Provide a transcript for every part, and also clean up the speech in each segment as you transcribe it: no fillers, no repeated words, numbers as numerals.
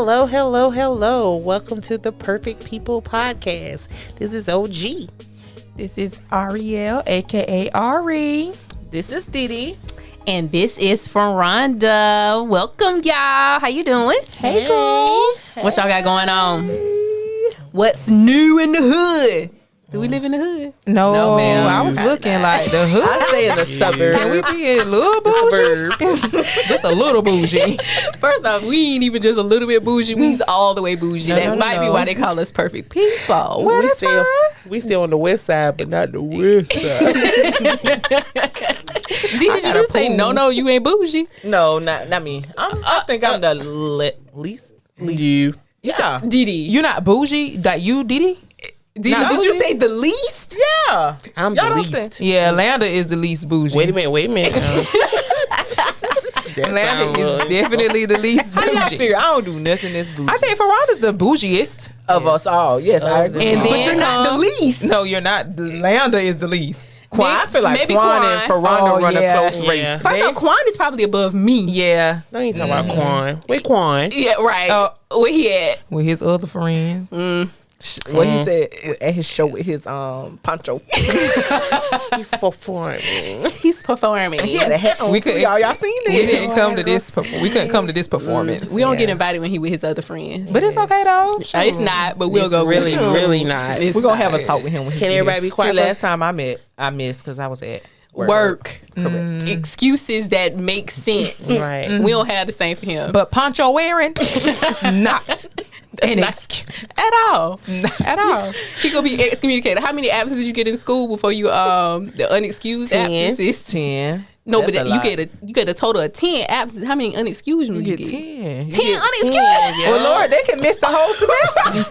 Hello, hello, hello. Welcome to the Perfect People Podcast. This is OG. This is Ariel, a.k.a. Auri. This is Dee Dee. And this is Fraronda. Welcome, y'all. How you doing? Hey, girl. What y'all got going on? What's new in the hood? Do we live in the hood? No, ma'am. I was looking like the hood. I stay in the suburbs. Can we be a little bougie? Just a little bougie. First off, we ain't even just a little bit bougie. We's all the way bougie. That might be why they call us perfect people. Well, We still on the west side, but not the west side. Did you say no, you ain't bougie? No, not me. I think I'm the least. You. Yeah. Dee Dee. You not bougie? That you, Dee Dee? Did you say the least? Yeah. I'm Y'all the don't least. Yeah, Landa is the least bougie. Wait a minute. Landa is definitely the least How y'all bougie. figure? I don't do nothing that's bougie. I think Ferranda's the bougiest. Of us all. Yes, I agree. And But then you're not the least. No, you're not. Landa is the least. Quan, I feel like maybe Quan Quan. and Fraronda run a close Yeah. race. First off, Quan is probably above me. Yeah, I ain't talking about Quan. Wait, Quan. Yeah, right. Where he at? with his other friends. What he said at his show with his poncho. He's performing. He's performing. He had a hat on. We too, couldn't- y'all seen We it? didn't come to this. We couldn't come to this performance. We don't get invited when he with his other friends. But it's okay though. It's not, but we'll go. Really, really not. It's We're gonna have a talk with him. When he Can get everybody here. be quiet See, first? last time I missed because I was at work. Excuses that make sense. Right. We don't have the same for him But poncho wearing is not an excuse. at all. At all. He gonna be excommunicated. How many absences you get in school before you the unexcused 10. absences? 10. No, That's but a you lot. get a total of 10 absences. How many unexcused You you get get? 10. 10 unexcused. Yeah. Well, Lord, they can miss the whole semester.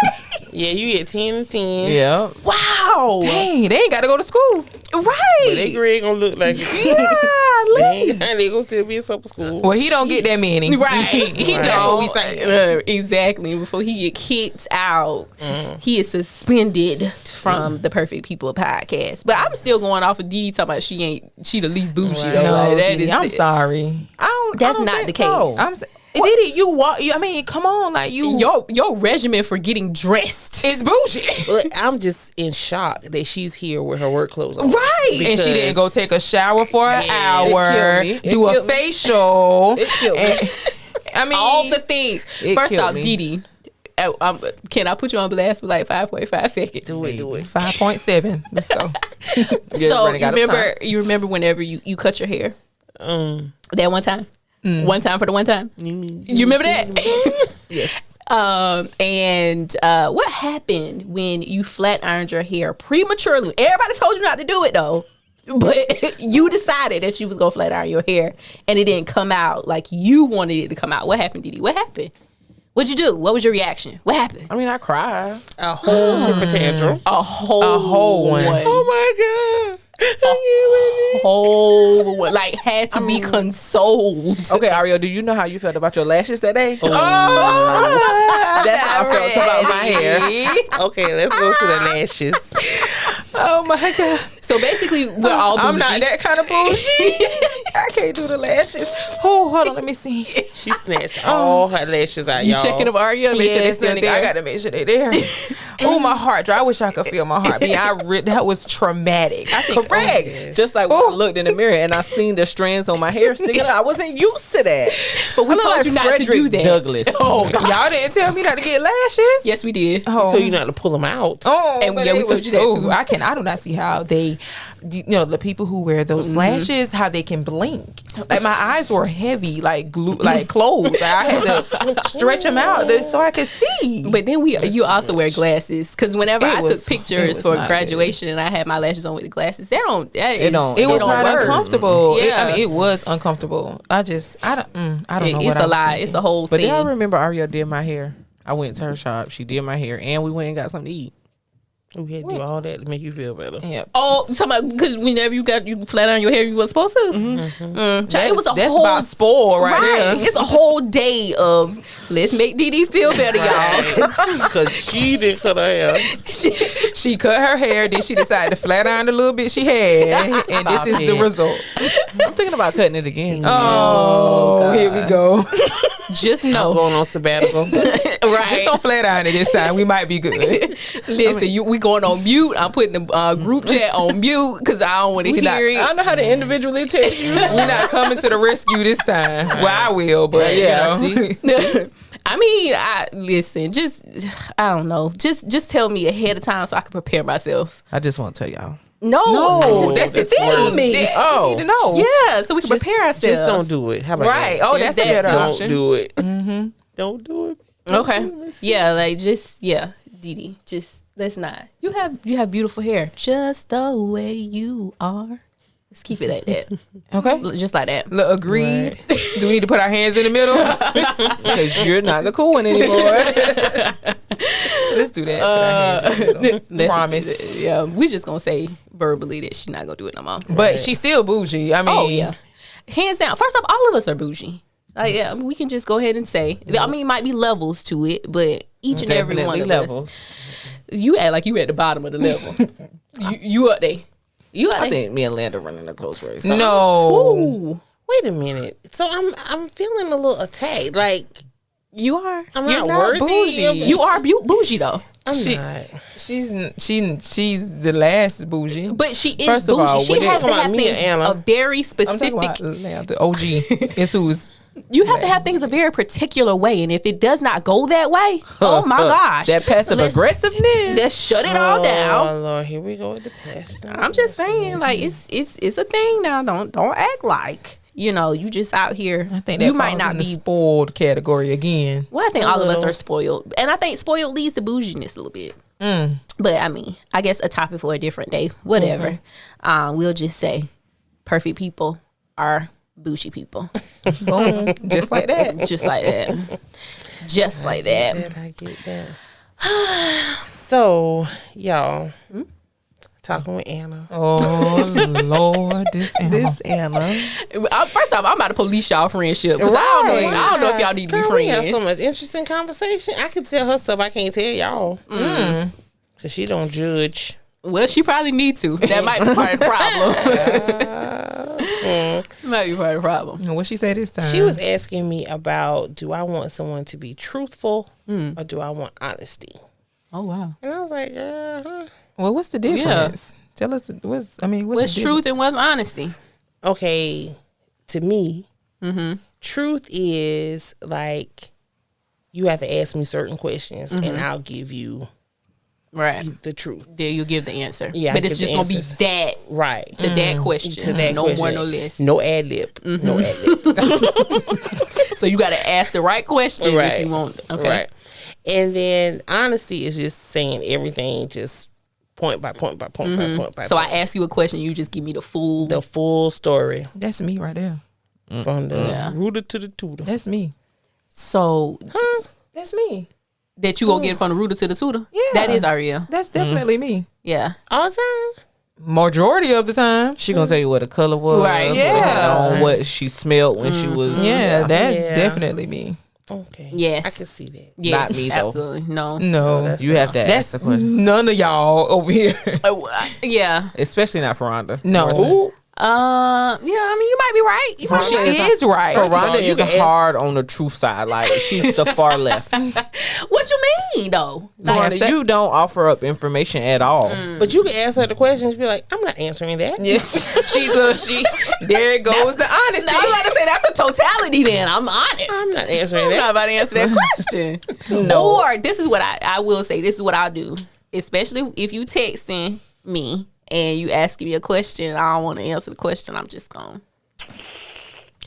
Yeah, you get 10 and 10. Yeah. Wow. Dang, they ain't got to go to school. But Right. they grade gonna look like they gonna still be in summer school. Well, he don't get that many. Right. He Right. don't. That's what we saying. Exactly. Before he get kicked out, he is suspended from the Perfect People podcast. But I'm still going off of Dee talking about she the least bougie Right. though. No, Like, that Dee Dee, is I'm the- sorry. That's not the case. I'm Didi, you walk. I mean, come on, like you. Your regimen for getting dressed. It's bougie. But I'm just in shock that she's here with her work clothes on. Right. And she didn't go take a shower for an hour, It killed me. do a It killed me. facial. It killed me. I mean, All the things. It First killed off, me. Dee Dee, can I put you on blast for like 5.5 seconds? Do it. 5.7. Let's go. So running out of you remember whenever you cut your hair? That one time? One time for the one time? You remember that? Yes. And what happened when you flat ironed your hair prematurely? Everybody told you not to do it though. But you decided that you was gonna flat iron your hair and it didn't come out like you wanted it to come out. What happened, Dee Dee? What happened? What'd you do? What was your reaction? What happened? I mean, I cried. A whole temper tantrum. A whole one. Oh my god. Whole one. Like had to be consoled. Okay, Ariel, do you know how you felt about your lashes that day? Oh, That's how I felt about my hair. Okay, let's go to the lashes. Oh my god. So basically, we're all bougie. I'm not that kind of bougie. I can't do the lashes. Oh, hold on, let me see. She snatched all her lashes out, You y'all. checking them, Aria? Make sure they Yes, still honey, there. I gotta make sure they're there. Oh, my heart dry. I wish I could feel my heart. That was traumatic. I think. Correct. Just like when I looked in the mirror and I seen the strands on my hair sticking up. I wasn't used to that. But we I look told like you not to do Frederick that. Douglass. Oh, God. Y'all didn't tell me not to get lashes. Yes, we did. Oh. So you not to pull them out. Oh, And but yeah, we it told was- you that, too. I do not see how they, the people who wear those lashes, how they can blink. Like my eyes were heavy, like glue, like closed. I had to stretch them out so I could see. But then you also wear glasses because whenever It I was- took it pictures was for not graduation and I had my lashes on with the glasses, it don't. It was don't not work. uncomfortable. Yeah. I mean, it was uncomfortable. I don't know what It's I a was lie. thinking. It's a whole But thing. then I remember Ariel did my hair. I went to her shop. She did my hair, and we went and got something to eat. We had to do all that to make you feel better. Yeah. Oh, because whenever you flat iron your hair, you weren't supposed to. Child, it was a That's whole about spoil right there. It's a whole day of let's make Dee Dee feel better, y'all. Because she didn't cut her hair. She cut her hair, then she decided to flat iron the little bit she had, and this is the it. result. I'm thinking about cutting it again. Oh, here we go. just I'm know. going on sabbatical. Right. Just don't flat iron it this time. We might be good. Listen, we going on mute. I'm putting the group chat on mute because I don't want to hear it. I don't know how to individually text you. We're not coming to the rescue this time. Well, I will, but Yeah, you know. I mean, listen. Just I don't know. Just tell me ahead of time so I can prepare myself. I just want to tell y'all. No, that's the thing. me. Oh. I need to know. Yeah, so we can prepare ourselves. Just don't do it. How about Right. that? Oh, that's a better Don't option. do it. Don't do it. Okay. Yeah, like Dee Dee, just let's not. You have beautiful hair, just the way you are. Let's keep it like that. Okay. Just like that. Look, agreed. Do we need to put our hands in the middle? Because you're not the cool one anymore. Let's do that. Put our hands in the middle. Promise. Yeah, we just gonna say verbally that she's not gonna do it no more. But she's still bougie. I mean, Oh yeah, hands down. First off, all of us are bougie. Like yeah, I mean, we can just go ahead and say. I mean, it might be levels to it, but each and every one of levels. us. You act like you at the bottom of the level. you up there. You up I there. think me and Landa running a close race. no. Ooh, Wait a minute. So I'm feeling a little attacked. Like you are. I'm You're not not worthy. bougie. You are bougie though. I'm She- not. She's the last bougie. But she is First of bougie. all, She when has it- to have Talking about me things and Anna. a very I'm talking specific. about the OG. It's who's You have to have things a very particular way, and if it does not go that way, oh my gosh, That passive Let's- aggressiveness. Let's shut it all down. Oh Lord, here we go with the past. I'm just saying, like it's a thing now. Don't act like you just out here. I think that you falls might not in the be. spoiled category again. Well, I think all of us little. are spoiled, and I think spoiled leads to bouginess a little bit. But I mean, I guess a topic for a different day. Whatever. We'll just say, perfect people are bougie people, Boom. Just like that. just like that, just like that. I get that. So, y'all, talking with Anna. Oh Lord, this Anna. First off, I'm about to police y'all friendship because I don't know if y'all need to be Girl, we have friends. so much interesting conversation. I can tell her stuff I can't tell y'all. Cause she don't judge. Well, she probably need to. That might be part of the problem. Might be part of the problem. What she say this time? She was asking me about, do I want someone to be truthful or do I want honesty? Oh wow. And I was like, Well, what's the difference? Tell us. What's What's the truth and what's honesty? okay, to me, truth is like you have to ask me certain questions and I'll give you Right. the truth. There you give the answer. Yeah, I But it's give just the gonna be answers. that Right. to that question. To that no question. more, no less. No ad lib. No ad lib. So you gotta ask the right question if you want. Okay. Right. And then honesty is just saying everything just point by point by point by point by So point. I ask you a question, you just give me the full. The full story That's me right there. from the Yeah. rooter to the tutor. That's me. So That's me. that you gonna get from the rooter to the tutor. Yeah. That is Ariel. That's definitely me. Yeah. All the time. Majority of the time. She gonna tell you what the color was, Right. Yeah. on what she smelled when she was. Yeah, that's Yeah. definitely me. Okay. Yes. I can see that. Yes, Not me, though. Absolutely. No. No, You have to ask that's the question, none of y'all over here. Yeah. especially not Fraronda. No. Ooh. Yeah, I mean you might be right. You might She be right. is right. Fraronda you is can ask- hard on the truth side. Like she's the far left. What you mean though? Fraronda, that- you don't offer up information at all. But you can ask her the questions, be like, I'm not answering that. Yeah. she there it goes the honesty. I was about to say that's a totality then. I'm honest. I'm not answering I'm that. not about to answer that question. Or this is what I will say. This is what I'll do. Especially if you texting me and you asking me a question, I don't want to answer the question. I'm just gonna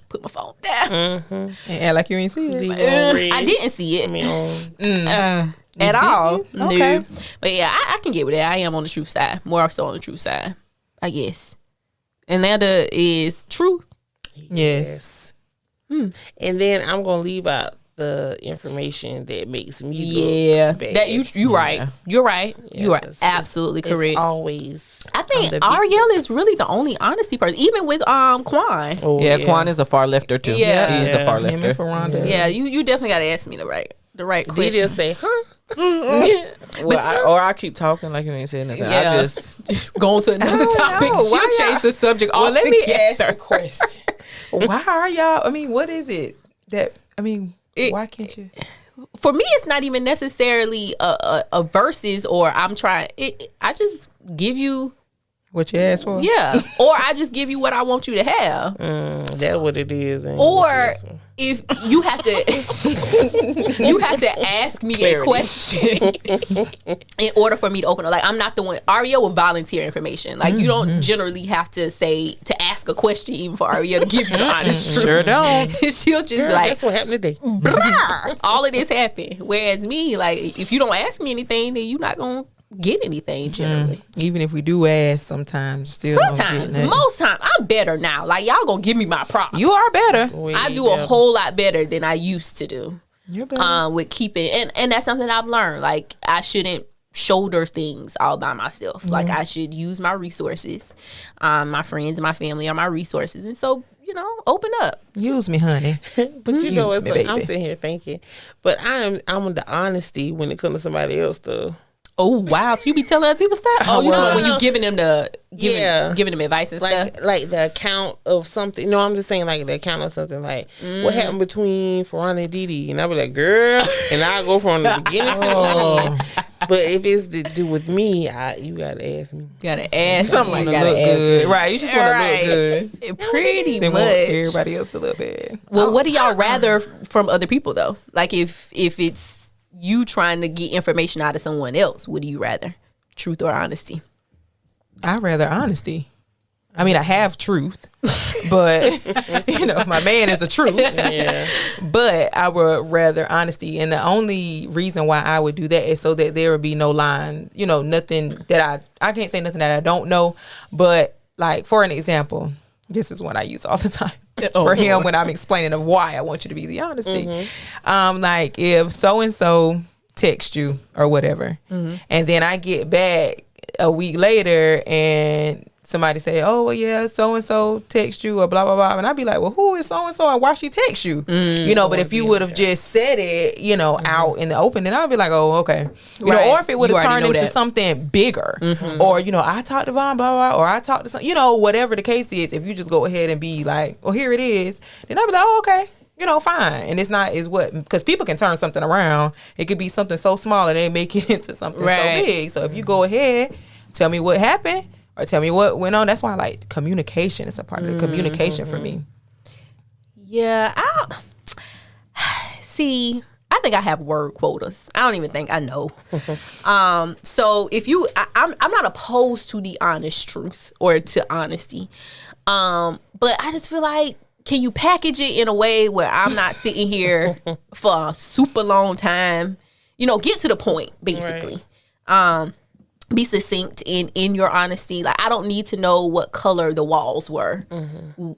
put my phone down. And act like you ain't see it. I didn't see it At all. Okay. No. But yeah, I can get with that. I am on the truth side. More so on the truth side, I guess. Atlanta is truth. Yes. And then I'm gonna leave out the information that makes me Yeah, look bad. that you right. You're right. You are 'cause absolutely it's correct. always. I think I'm the Ariel is really the only honesty person, even with Quan. Oh, Yeah, Quan is a far lefter too. Yeah. He's a far Him and lefter. Fraronda. Yeah, you definitely got to ask me the right Dee Dee question. say, huh? Well, I keep talking like you ain't saying nothing. Yeah. I just Going to another topic, know. she'll Why change y'all- the subject Well, let altogether. me ask the question. Why are y'all? I mean, what is it that? I mean, Why can't you? For me, it's not even necessarily a versus or I'm trying. I just give you what you asked for. Yeah, or I just give you what I want you to have. That's what it is. Or if you have to, you have to ask me a question in order for me to open up. Like I'm not the one. Ariel will volunteer information. Like you don't generally have to ask a question even for Ariel to give you the honest truth. Sure don't. Girl, She'll just be like, that's what happened today. All of this happened. Whereas me, like if you don't ask me anything, then you're not gonna get anything generally. Even if we do ask most time I'm better now. Like y'all gonna give me my props. You are better. I do a whole lot better than I used to do. You're better. With keeping and that's something I've learned. Like I shouldn't shoulder things all by myself. Like I should use my resources. My friends and my family are my resources, and so open up. Use me, honey. But you know what? Me, I'm sitting here thinking, but I'm the honesty when it comes to somebody else though. Oh wow! So you be telling other people stuff? Oh, you talking when you giving them giving them advice and stuff, like the account of something. No, I'm just saying like the account of something. Like what happened between Fraronda and Dee Dee, and I'll be like, girl, and I'll go from the beginning to the end. But if it's to do with me, you gotta ask me. You gotta ask something like gotta look good, right? You just want to look good. Pretty then much. Want everybody else to look bad. Well, what do y'all rather from other people though? Like if it's you trying to get information out of someone else, what do you rather? Truth or honesty? I'd rather honesty. I mean, I have truth, but my man is a truth. Yeah. But I would rather honesty, and the only reason why I would do that is so that there would be no line. Nothing that I can't say nothing that I don't know. But like for an example, this is one I use all the time. For him when I'm explaining of why I want you to be the honesty. Like if so-and-so text you or whatever, and then I get back a week later and somebody say, oh, well, yeah, so-and-so text you or blah, blah, blah. And I'd be like, well, who is so-and-so and why she text you? But if you would have just said it, out in the open, then I'd be like, oh, okay. Or if it would have turned into something bigger or, I talked to Von, blah, blah, or I talked to some, whatever the case is, if you just go ahead and be like, well, here it is, then I'd be like, oh, okay. Fine. And because people can turn something around. It could be something so small and they make it into something so big. So if you go ahead, tell me what happened or tell me what went on. That's why I like communication. It's a part of the communication for me. Yeah. I think I have word quotas. I don't even think I know. So if I'm not opposed to the honest truth or to honesty. But I just feel like, can you package it in a way where I'm not sitting here for a super long time? Get to the point, basically. Right. Be succinct in your honesty. Like I don't need to know what color the walls were,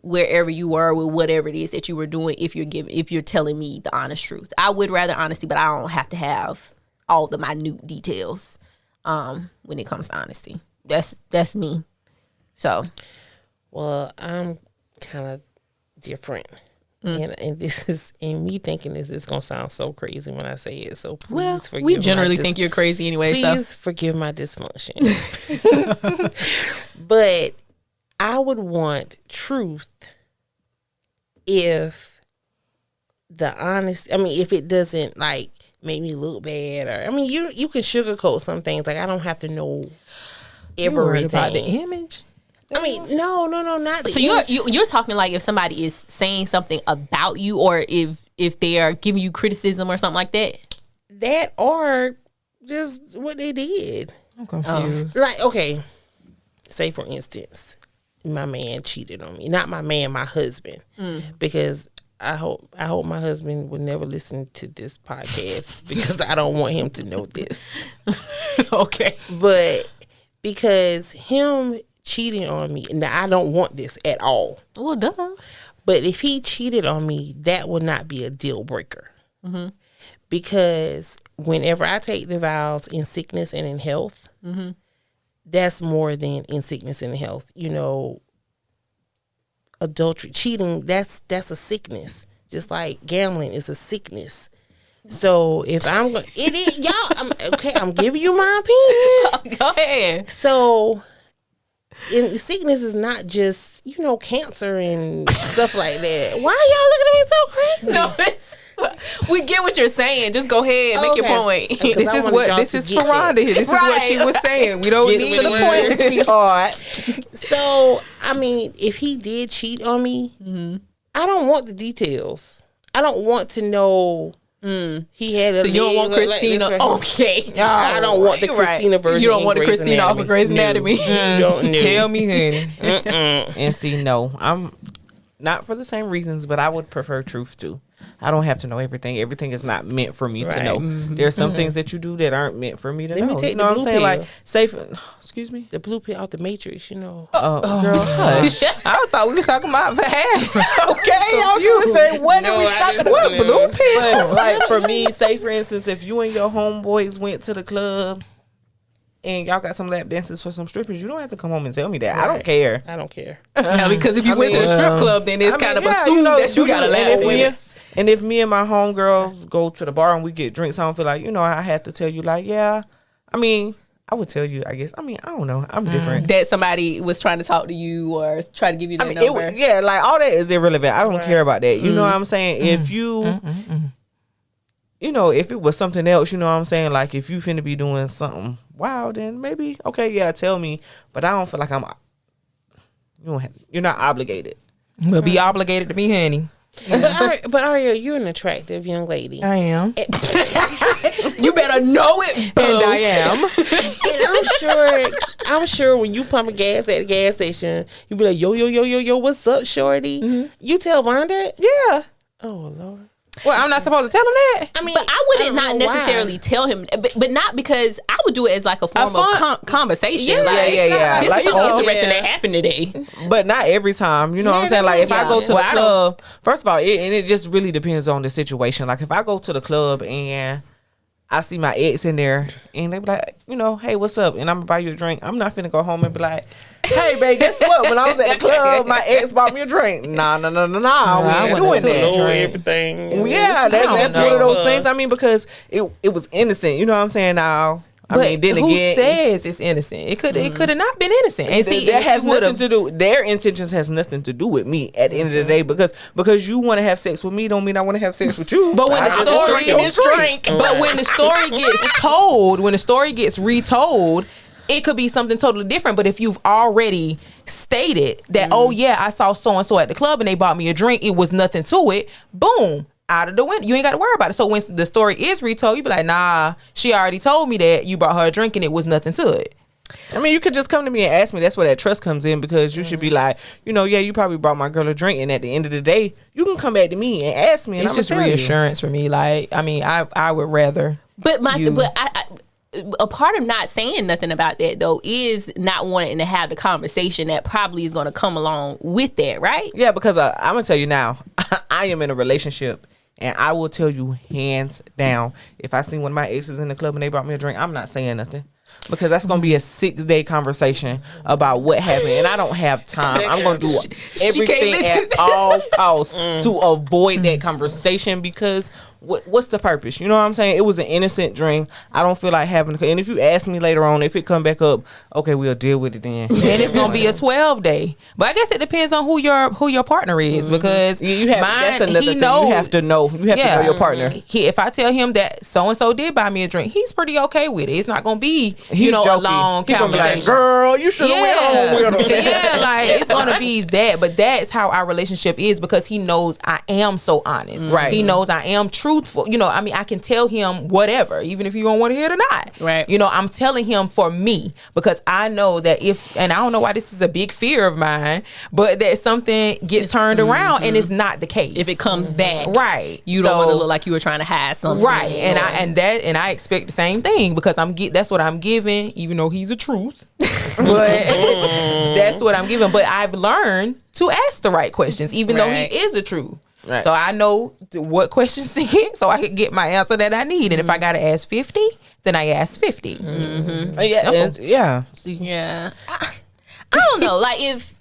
wherever you were with whatever it is that you were doing. If you're telling me the honest truth, I would rather honesty, but I don't have to have all the minute details when it comes to honesty. That's me. So, well, I'm kind of different. And this is, and me thinking this is going to sound so crazy when I say it. So please forgive me. We generally think you're crazy anyway. Please forgive my dysfunction. But I would want truth if if it doesn't like make me look bad or, you can sugarcoat some things. Like I don't have to know everything. About the image. No, not the so you're talking like if somebody is saying something about you or if they are giving you criticism or something like that? That or just what they did. I'm confused. Like, okay, say for instance, my man cheated on me. Not my man, my husband. Because I hope my husband would never listen to this podcast because I don't want him to know this. Okay. But because him cheating on me, and I don't want this at all. Well, duh. But if he cheated on me, that would not be a deal breaker. Because whenever I take the vows in sickness and in health, that's more than in sickness and in health. Adultery, cheating, that's a sickness. Just like gambling is a sickness. So if I'm going, it is y'all. I'm giving you my opinion. Go ahead. So. And sickness is not just, cancer and stuff like that. Why are y'all looking at me so crazy? No, We get what you're saying. Just go ahead, make your point. This is Fraronda here. This is what she was saying. We don't need to the point, sweetheart. So, I mean, if he did cheat on me, I don't want the details. I don't want to know he had a. So you don't want Christina? Okay. I don't want the Christina version. You don't want the Christina off of Grey's Anatomy? Tell me, honey. And see, no, I'm not for the same reasons, but I would prefer truth too. I don't have to know everything. Everything is not meant for me to know. There are some things that you do that aren't meant for me to know. Let me take you know the what blue I'm saying? pill. Like, say, excuse me? The blue pill out the Matrix, you know. Girl, hush. I thought we was talking about Okay, I was going to say, what are we talking about? What blue But, like, for me, say, for instance, if you and your homeboys went to the club and y'all got some lap dances for some strippers, you don't have to come home and tell me that. I don't care. I don't care. Because if you went to the strip club, then it's kind of assumed that you got a lap dance. And if me and my homegirls go to the bar and we get drinks, I don't feel like, I have to tell you, like, yeah. I mean, I would tell you, I guess. I mean, I don't know. I'm different. That somebody was trying to talk to you or try to give you their number. Like, all that is irrelevant. I don't care about that. You know what I'm saying? If you, if it was something else, you know what I'm saying? Like, if you finna be doing something wild, then maybe, okay, yeah, tell me. But I don't feel like you're not obligated. But be obligated to me, honey. But Aria, you're an attractive young lady. I am. You better know it, boo. And I am. And I'm sure when you pumping gas at the gas station, you be like, yo, what's up, shorty? You tell Von that? Yeah. Oh, Lord. Well, I'm not supposed to tell him that. I mean, but I wouldn't not necessarily tell him, but not because I would do it as like a form of conversation. Yeah, like, yeah. This Like, is something interesting that happened today. But not every time. You know what I'm saying? Like, if I go to the club, first of all, it just really depends on the situation. Like, if I go to the club and I see my ex in there and they be like, hey, what's up? And I'm gonna buy you a drink. I'm not finna go home and be like, hey, babe, guess what? When I was at the club, my ex bought me a drink. Nah. We ain't doing that. Everything. Yeah, that's one of those things. I mean, because it was innocent. You know what I'm saying? Now, Who says it's innocent? It could have not been innocent. And see, that has nothing to do. Their intentions has nothing to do with me at the end of the day. Because you want to have sex with me, don't mean I want to have sex with you. But when the story gets retold, it could be something totally different. But if you've already stated that, oh yeah, I saw so and so at the club and they bought me a drink, it was nothing to it. Boom. Out of the window. You ain't got to worry about it. So when the story is retold, you be like, nah, she already told me that you brought her a drink and it was nothing to it. I mean, you could just come to me and ask me. That's where that trust comes in, because you should be like, you probably brought my girl a drink, and at the end of the day, you can come back to me and ask me. And it's just reassurance for me. Like, I mean, I would rather. But a part of not saying nothing about that though is not wanting to have the conversation that probably is going to come along with that, right? Yeah, because I'm gonna tell you now, I am in a relationship. And I will tell you hands down, if I see one of my exes in the club and they brought me a drink, I'm not saying nothing. Because that's going to be a 6-day conversation about what happened. And I don't have time. I'm going to do everything at all costs to avoid that conversation, because what's the purpose? You know what I'm saying? It was an innocent drink. I don't feel like having to. And if you ask me later on, if it come back up, okay, we'll deal with it then. And it's going to be a 12-day. But I guess it depends on who your partner is, because that's another thing. You have to know. You have to know your partner. If I tell him that so-and-so did buy me a drink, he's pretty okay with it. It's not going to be, a long conversation. Be like, girl, you should have went home with him. Yeah, like, it's going to be that. But that's how our relationship is, because he knows I am so honest. Right. He knows I am truthful. I mean, I can tell him whatever, even if you don't want to hear it or not. Right. I'm telling him for me, because I know that and I don't know why this is a big fear of mine, but that something gets turned around and it's not the case. If it comes back, right? You don't want to look like you were trying to hide something, right? And I expect the same thing, because that's what I'm giving, even though he's a truth. But that's what I'm giving. But I've learned to ask the right questions, even though he is a truth. Right. So I know what questions to get, so I can get my answer that I need. And if I got to ask 50, then I ask 50. Yeah. I don't know. Like, if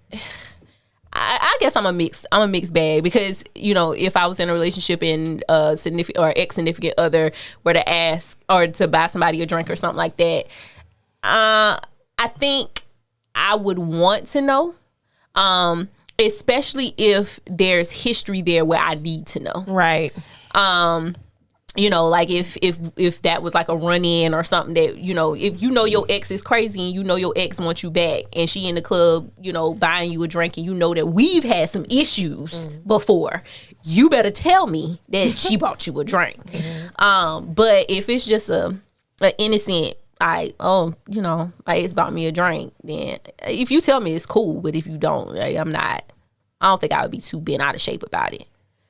I guess I'm a mixed bag, because if I was in a relationship and a significant or ex-significant other were to ask or to buy somebody a drink or something like that, I think I would want to know. Especially if there's history there where I need to know. Right. You know, like if that was like a run in or something that, you know, if you know your ex is crazy and you know your ex wants you back and she in the club, you know, buying you a drink and you know that we've had some issues before, you better tell me that she bought you a drink. But if it's just a innocent, you know, my ex bought me a drink, then if you tell me it's cool, but if you don't, I don't think I would be too bent out of shape about it.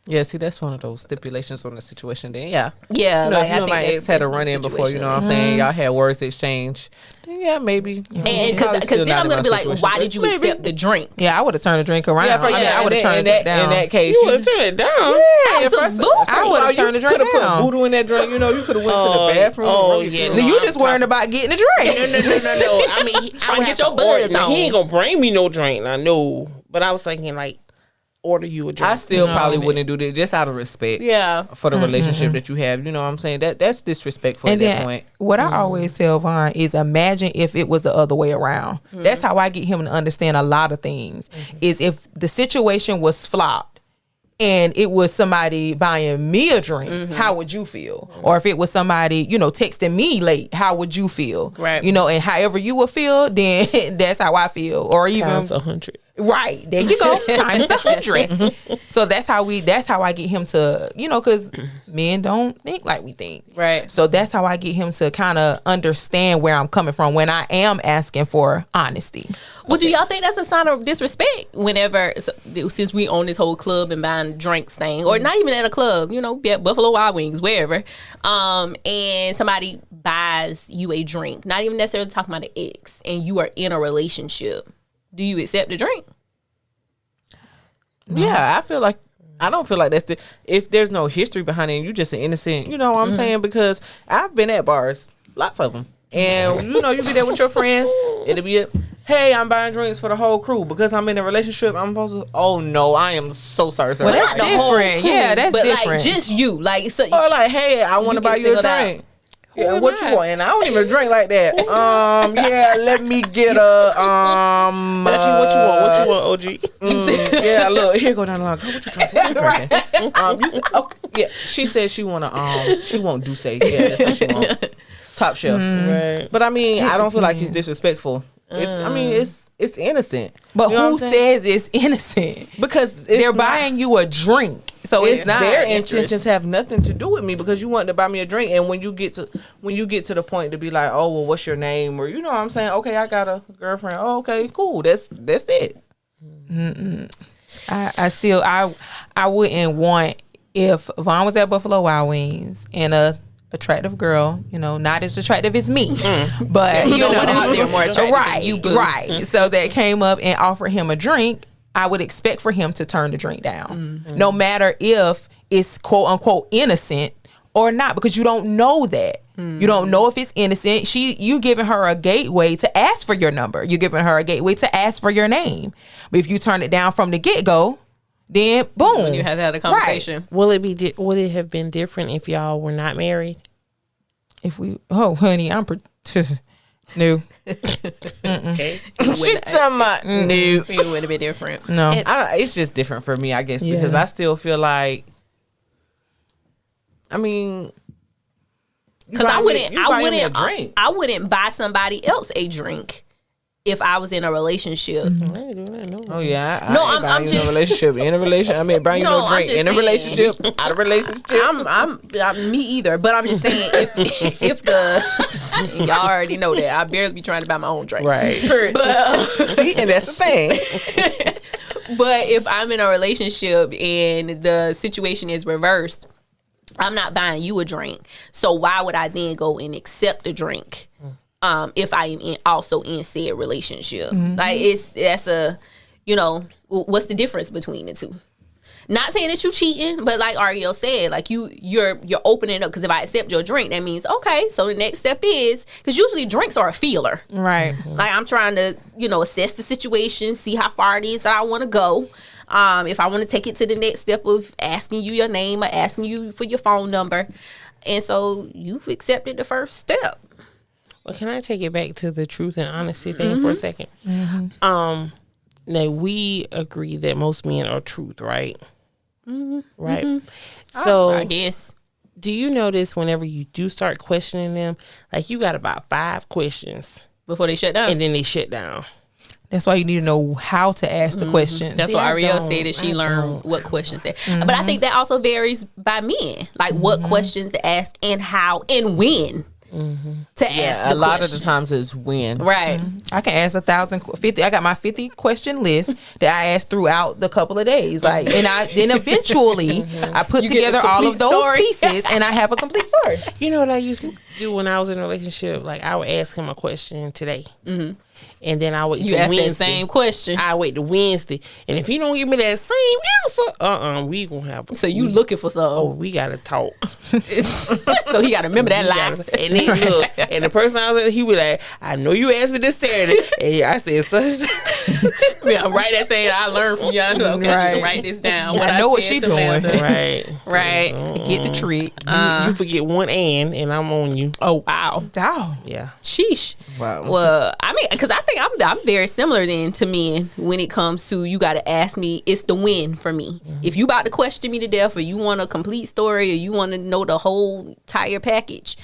Yeah, see, that's one of those stipulations on the situation. Then, yeah. Yeah. You know, like, if you and my ex had a run-in before, you know what I'm saying? Y'all had words exchanged. Then, yeah, maybe. And because then I'm going to be like, why did you accept the drink? Yeah, I would have turned the drink around. Yeah, I would have turned it down. In that case, You would have turned it down. Yeah, Absolutely. I would have turned the drink down. You could have down. put voodoo in that drink. You know, you could have went to the bathroom. Oh, and yeah. really- No, You I'm just worrying about getting a drink. No. I mean, Trying to get I your would have buzz to order. on. He ain't gonna bring me no drink. I know, but I was thinking like, order you a drink. I still probably wouldn't do that just out of respect. Yeah. For the relationship that you have. You know what I'm saying? That's disrespectful And at that then point. what I always tell Vaughn is imagine if it was the other way around. That's how I get him to understand a lot of things. Is if the situation was flopped and it was somebody buying me a drink, how would you feel? Or if it was somebody, you know, texting me late, how would you feel? Right. You know, and however you would feel, then that's how I feel. Or even Times 100. right, there you go, times 100. So that's how I get him to, you know, because men don't think like we think. Right. So that's how I get him to kind of understand where I'm coming from when I am asking for honesty. Well, do y'all think that's a sign of disrespect whenever, since we own this whole club and buying drinks thing, or not even at a club, you know, be at Buffalo Wild Wings, wherever, and somebody buys you a drink, not even necessarily talking about an ex, and you are in a relationship, do you accept the drink? Yeah, I don't feel like that's if there's no history behind it and you just an innocent, you know what I'm saying? Because I've been at bars, lots of them. And, you know, you be there with your friends. It'll be hey, I'm buying drinks for the whole crew. Because I'm in a relationship, I'm supposed to, oh, no, I am so sorry, sir. Well, that's The whole different. crew, Yeah, that's but different. like just you, like so. Or like, hey, I want to You buy get you a singled out. drink. Yeah, what you want? And I don't even drink like that. Yeah, let me get a Actually, what you want, OG? yeah, look, here go down the line. Girl, what you drinking? What you drinking? You said, okay, yeah. She said she she want Douce. Yeah, that's what she want. Top shelf. Right. But I mean, I don't feel like it's disrespectful. I mean, it's innocent. But You know who what I'm saying? says it's innocent? Because They're buying you a drink. So it's not their interest. intentions have nothing to do with me because you want to buy me a drink, and when you get to the point to be like, oh well, what's your name, or you know what I'm saying? Okay, I got a girlfriend. Oh, okay, cool. That's it. I wouldn't want if Vaughn was at Buffalo Wild Wings and a attractive girl, you know, not as attractive as me, but you know, one out there more attractive right, than you, boo. right. So that came up and offered him a drink. I would expect for him to turn the drink down, no matter if it's quote unquote innocent or not, because you don't know that. You don't know if it's innocent. You giving her a gateway to ask for your number. You're giving her a gateway to ask for your name. But if you turn it down from the get go, then boom, When you have had a conversation. Will it have been different if y'all were not married? If we, oh honey, I'm new. Okay. She talking about new. It would have been different. No, It's just different for me, I guess, because I still feel like, I mean, Because I drink. wouldn't buy somebody else a drink if I was in a relationship. Oh yeah, No, I ain't I'm buying you just- in a relationship. In a relationship, I mean, buying you No, no I'm drink just in a saying. relationship, out of relationship. I'm me either, but I'm just saying if the y'all already know that I barely be trying to buy my own drink, Right. See, and that's the thing. But if I'm in a relationship and the situation is reversed, I'm not buying you a drink. So why would I then go and accept a drink if I am also in said relationship? Like that's a, you know, what's the difference between the two? Not saying that you cheating, but like Ariel said, like you're opening up, because if I accept your drink, that means okay. So the next step is, because usually drinks are a feeler. right. Like I'm trying to, you know, assess the situation, see how far it is that I want to go. If I want to take it to the next step of asking you your name or asking you for your phone number. And so you've accepted the first step. Well, can I take it back to the truth and honesty thing for a second? Now we agree that most men are truth, right? right? So I guess. do you notice whenever you do start questioning them, like you got about 5 questions Before they shut down. and then they shut down? That's why you need to know how to ask the questions. That's See, what I Ariel don't. said that she I learned don't. what questions to But I think that also varies by men. Like what questions to ask and how and when to ask the a lot of questions. the times it's when. Right. I can ask 50. I got my 50 question list that I asked throughout the couple of days. Like, and then eventually I put You get the together all of complete those story. pieces, and I have a complete story. You know what I used to do when I was in a relationship? Like I would ask him a question today, and then I wait You till ask Wednesday. that same question. I wait to Wednesday, and if he don't give me that same answer, we gonna have. So you looking for Oh, something. we gotta talk. So he got to remember that We lie. gotta- and then look, and the person I was with, he was like, "I know you asked me this Saturday," and I said, "Such." Yeah, write that thing I learned from you. I know, okay, you Right. can write this down. I know what said she to doing. Amanda. Right, Right. Get the trick. You forget one and I'm on you. Oh wow. Dog. Yeah. Sheesh. Wow. Well, I mean, because I think I'm very similar then to men when it comes to you got to ask me. It's the win for me. If you about to question me to death, or you want a complete story, or you want to know the whole entire package,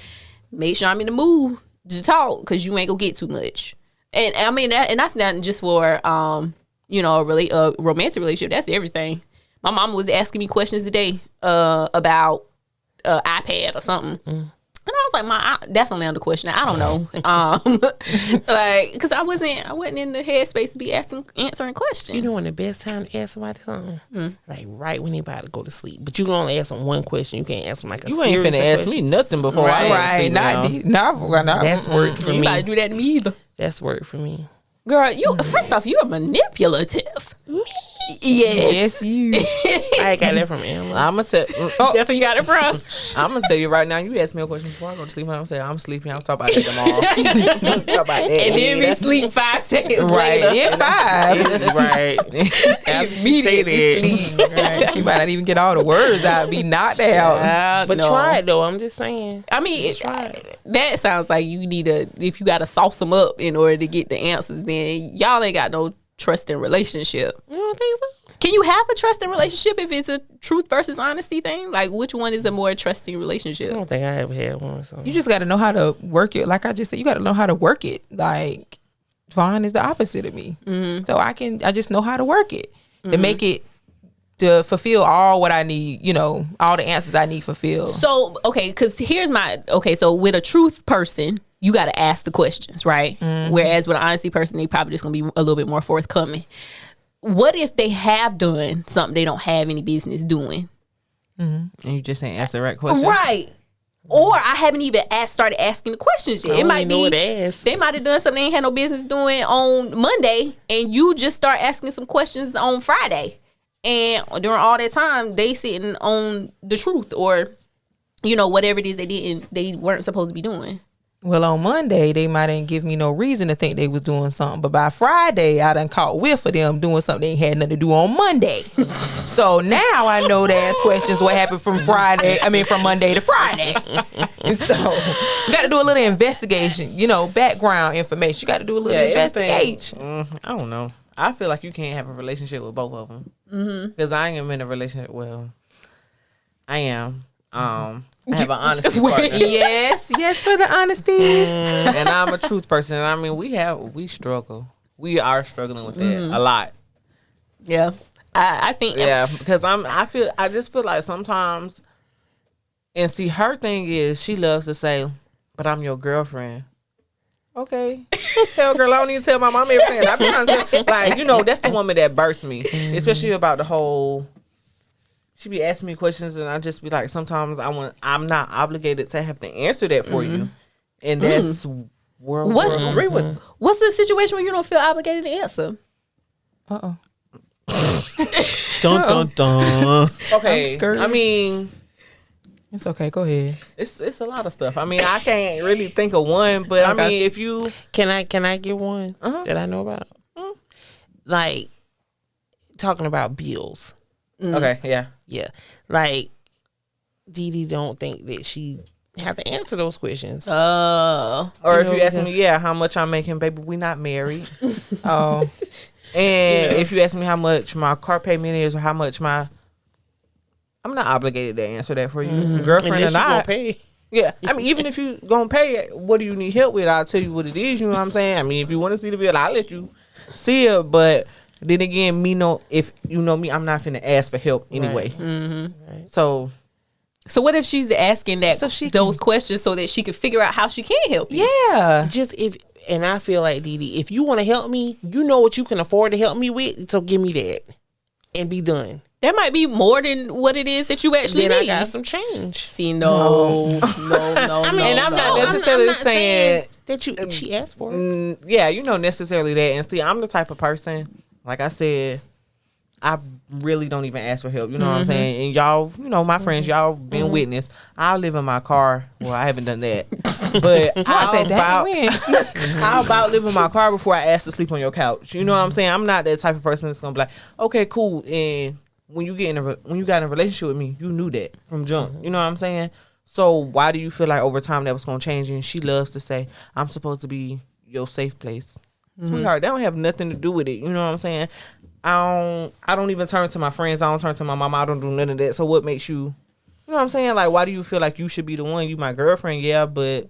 make sure I'm in the mood to talk, because you ain't gonna get too much. And I mean, that's not just for a romantic relationship. That's everything. My mama was asking me questions today about iPad or something. And I was like, that's only under question. I don't know. Like, because I wasn't in the headspace to be answering questions. You know when the best time to ask somebody something? Like right when they about to go to sleep. But you can only ask them one question. You can't ask them like a You ain't series finna of ask questions. me nothing before I ask Right. you now. That's work for You me. about to do that to me either. That's work for me. Girl, you first off, you're manipulative. Yes. Yes, you. I got that from Emma. I'm gonna tell. That's where you got it from. I'm gonna tell you right now. You ask me a question before I go to sleep, and I'm saying I'm sleepy. I'll talk about that tomorrow. Talk about that. And then we later. sleep 5 seconds Right. later. In 5. Right. Immediately sleep. Right. She might not even get all the words out. Be knocked out. But No. try it though. I'm just saying. I mean, Try it. that sounds like you need if you got to sauce them up in order to get the answers, then y'all ain't got no trust in relationship. You don't think so? Can you have a trusting relationship if it's a truth versus honesty thing? Like, which one is a more trusting I relationship? don't think I ever had one. So. You just got to know how to work it. Like I just said, you got to know how to work it. Like Vaughn is the opposite of me, so I just know how to work it to make it to fulfill all what I need. You know, all the answers I need fulfilled. So, okay, because so with a truth person, you got to ask the questions, right? Whereas with an honesty person, they probably just gonna be a little bit more forthcoming. What if they have done something they don't have any business doing? And you just ain't answer the right question. Right. Or I haven't even started asking the questions yet. I It don't might even know be what to ask. they might have done something they ain't had no business doing on Monday, and you just start asking some questions on Friday. And during all that time, they sitting on the truth, or whatever it is they weren't supposed to be doing. Well, on Monday, they might didn't give me no reason to think they was doing something. But by Friday, I done caught whiff of them doing something they ain't had nothing to do on Monday. So now I know to ask questions what happened from Monday to Friday. So you got to do a little investigation, background information. You got to do a little investigation. I don't know. I feel like you can't have a relationship with both of them. Because I am in a relationship. Well, I am. I have an honesty partner. Yes, for the honesties. And I'm a truth person. I mean, we struggle. We are struggling with that a lot. Yeah, I think. Yeah, because I just feel like sometimes, and see, her thing is she loves to say, "But I'm your girlfriend." Okay, hell, girl, I don't need to tell my mom everything. I'm trying to tell, that's the woman that birthed me, especially about the whole. She be asking me questions, and I just be like, sometimes I'm not obligated to have to answer that for you, and that's where I agree with. What's the situation where you don't feel obligated to answer? Uh-oh. Dun dun dun. Okay, I'm scared. I mean, It's okay. Go ahead. it's a lot of stuff. I mean, I can't really think of one, but I Okay. mean, if you Can I get one that I know about? Like talking about bills. okay, yeah. Yeah. Like Dee Dee don't think that she have to answer those questions. Or if know, you ask because- me, how much I'm making, baby, we not married. Oh, And if you ask me how much my car payment is or how much my I'm not obligated to answer that for you, girlfriend Unless or you gonna not. pay. Yeah, I mean, even if you gonna pay, what do you need help with? I'll tell you what it is. You know what I'm saying? I mean, if you want to see the bill, I'll let you see it. But then again, if you know me, I'm not finna ask for help anyway. Right. Right. So what if she's asking that those questions so that she can figure out how she can help you? Yeah. And I feel like, Dee Dee, if you want to help me, you know what you can afford to help me with, so give me that and be done. That might be more than what it is that you actually Then need. I got some change. See, no. I mean, and I'm not necessarily I'm not saying that she asked for it. yeah, necessarily that. And see, I'm the type of person, like I said, I really don't even ask for help. You know what I'm saying? And y'all, my friends, y'all been witness. I'll live in my car. Well, I haven't done that. But I'll about live in my car before I ask to sleep on your couch. You know what I'm saying? I'm not that type of person that's going to be like, okay, cool. And when you got in a relationship with me, you knew that from jump. You know what I'm saying? So why do you feel like over time that was going to change? And she loves to say, I'm supposed to be your safe place. Sweetheart, that don't have nothing to do with it. You know what I'm saying? I don't even turn to my friends. I don't turn to my mama. I don't do none of that. So what makes you, you know what I'm saying? Like, why do you feel like you should be the one? You my girlfriend, yeah, but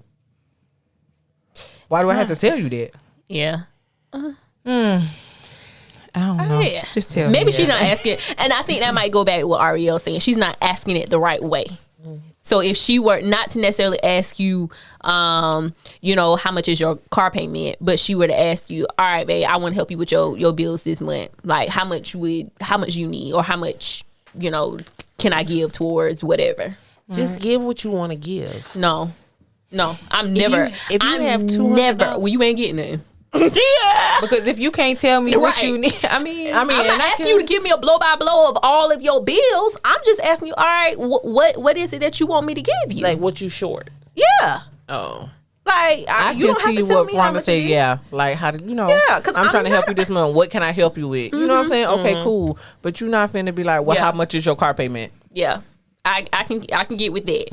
why do I have to tell you that? Yeah. I don't know. Yeah. Just tell Maybe me. she's not asking. And I think that might go back to what Ariel's saying. She's not asking it the right way. So if she were not to necessarily ask you, how much is your car payment, but she were to ask you, all right, babe, I want to help you with your bills this month. Like how much you need, or how much, can I give towards whatever? Just give what you want to give. No, I'm never. If you have $200, well, you ain't getting it. Yeah. Because if you can't tell me what Right. you need, I mean, I'm not asking you to give me a blow by blow of all of your bills. I'm just asking you, all right, what is it that you want me to give you? Like what you short. Yeah. Oh. Like I you can don't have see to tell what me how Fraronda much said. it is. Yeah, like how did Yeah, 'cause I'm trying to I'm help you this month. What can I help you with? You know what I'm saying? Okay, cool. But you're not finna be like, well, Yeah. how much is your car payment? Yeah. I can get with that.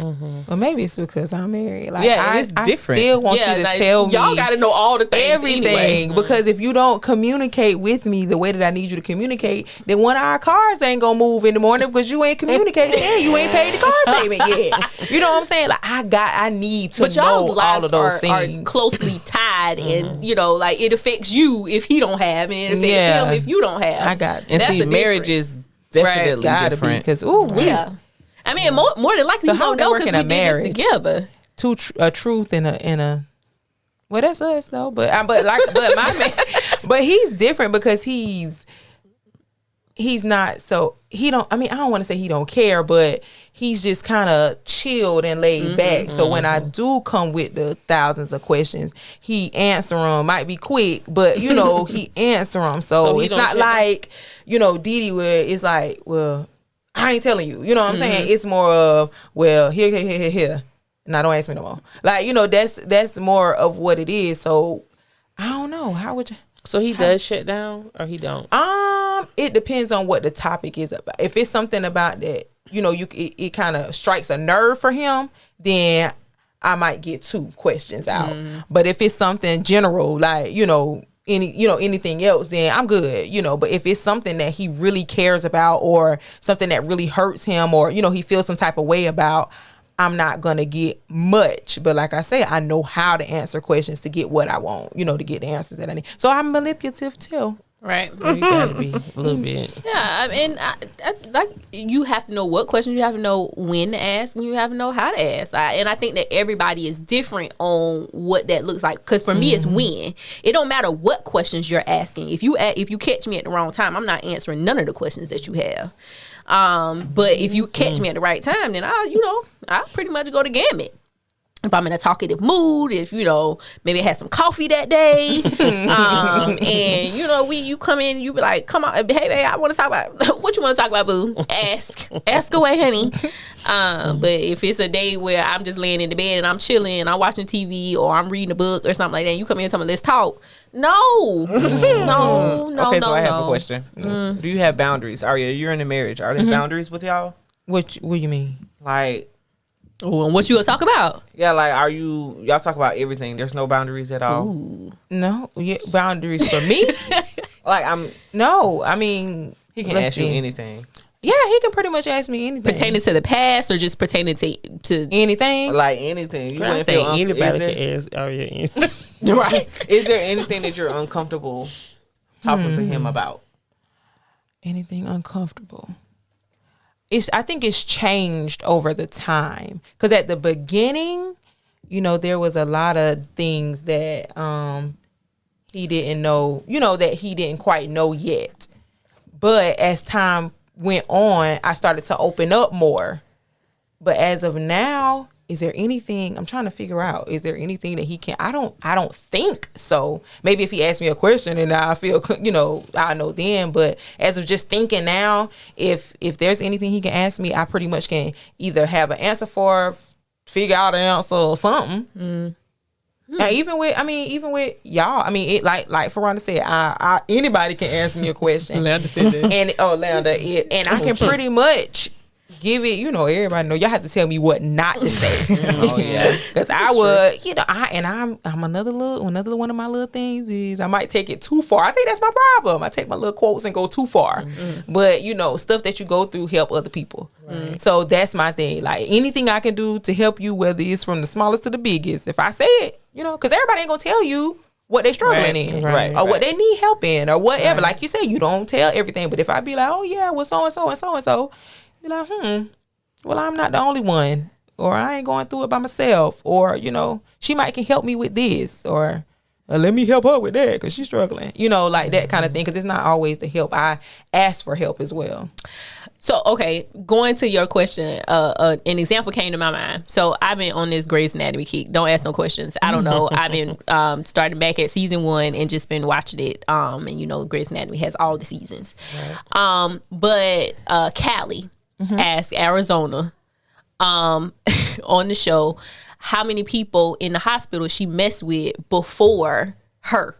well, maybe it's because I'm married. Like, Yeah, I, it's I different. still want Yeah, you to like, tell me. y'all got to know all the things everything anyway. because if you don't communicate with me the way that I need you to communicate, then one of our cars ain't gonna move in the morning because you ain't communicating and you ain't paid the car payment yet. You know what I'm saying? Like I need to But y'all's know all lives of those are things. closely tied, and like it affects you if he don't have, and it affects him if you don't have. I got you. And That's see, the marriage difference. is definitely Gotta be different. because Yeah. I mean, more than likely, So you how don't would that know work because in we a did marriage? this together. a truth and a well, that's us though. But my man, but he's different because he's not so he don't. I mean, I don't want to say he don't care, but he's just kind of chilled and laid back. So when I do come with the thousands of questions, he answer them. Might be quick, but he answer them. So he it's don't not shut like Dee Dee where it's like, well, I ain't telling you. You know what I'm saying? It's more of, well, here. Now don't ask me no more. Like, that's more of what it is. So I don't know. How would you? So he does shut down or he don't? It depends on what the topic is about. If it's something about that, it kind of strikes a nerve for him, then I might get 2 questions out. But if it's something general, like, anything else, then I'm good, but if it's something that he really cares about or something that really hurts him or, he feels some type of way about, I'm not going to get much. But like I say, I know how to answer questions to get what I want, to get the answers that I need. So I'm manipulative too. Right. You gotta be a little bit. Yeah, I mean, I like you have to know what questions, you have to know when to ask, and you have to know how to ask. And I think that everybody is different on what that looks like. Because for me, it's when. It don't matter what questions you're asking. If you catch me at the wrong time, I'm not answering none of the questions that you have. But if you catch me at the right time, then I'll pretty much go the gamut. If I'm in a talkative mood, if maybe I had some coffee that day, and you come in, you be like, come on, hey babe, I want to talk about what you want to talk about, boo. Ask away, honey. But if it's a day where I'm just laying in the bed and I'm chilling, I'm watching TV or I'm reading a book or something like that, and you come in and tell me let's talk. No. Okay, so I have a question. Do you have boundaries? Aria, you're in a marriage. Are there boundaries with y'all? What do you mean? Like, what you gonna talk about? yeah, like, y'all talk about everything. There's no boundaries at all. Ooh. No, boundaries for me. Like, No, I mean, he can let's ask you see. anything. Yeah, he can pretty much ask me anything. Pertaining to the past or just pertaining to anything? Like anything. You I wouldn't think feel anybody can ask Auri anything. right. Is there anything that you're uncomfortable talking to him about? Anything uncomfortable? I think it's changed over the time. Because at the beginning, you know, there was a lot of things that he didn't know, you know, that he didn't quite know yet. But as time went on, I started to open up more. But as of now, is there anything I'm trying to figure out? Is there anything that he can? I don't think so. Maybe if he asked me a question and I feel, you know, I know then. But as of just thinking now, if there's anything he can ask me, I pretty much can either have an answer for, figure out an answer or something. Now, even with y'all, I mean, it like Fraronda said, I anybody can answer me a question. Landa said that. And and I can pretty much give it, you know, everybody know y'all have to tell me what not to say. Oh yeah. Because I would, you know, I'm another one of my little things is I might take it too far. I think that's my problem. I take my little quotes and go too far. But you know, stuff that you go through help other people. Right. So that's my thing. Like anything I can do to help you, whether it's from the smallest to the biggest, if I say it, you know, because everybody ain't gonna tell you what they struggling in, or what they need help in, or whatever. Like you said, you don't tell everything. But if I be like, oh yeah, well so and so and so and so, be like, well I'm not the only one, or I ain't going through it by myself, or you know, she might can help me with this, or let me help her with that because she's struggling, you know, like that kind of thing. Because it's not always the help. I ask for help as well. So, okay, going to your question, an example came to my mind. So, I've been on this Grey's Anatomy kick. Don't ask no questions. I don't know. I've been starting back at season 1 and just been watching it. And, you know, Grey's Anatomy has all the seasons. Right. But Callie asked Arizona on the show how many people in the hospital she messed with before her.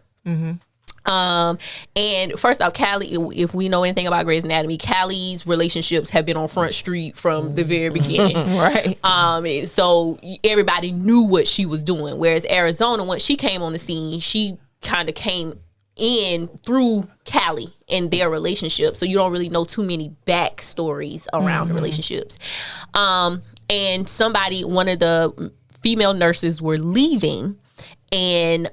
And first off, Callie, if we know anything about Grey's Anatomy, Callie's relationships have been on Front Street from the very beginning. Right. So everybody knew what she was doing. Whereas Arizona, once she came on the scene, she kind of came in through Callie and their relationship. So you don't really know too many backstories around the relationships. And one of the female nurses were leaving, and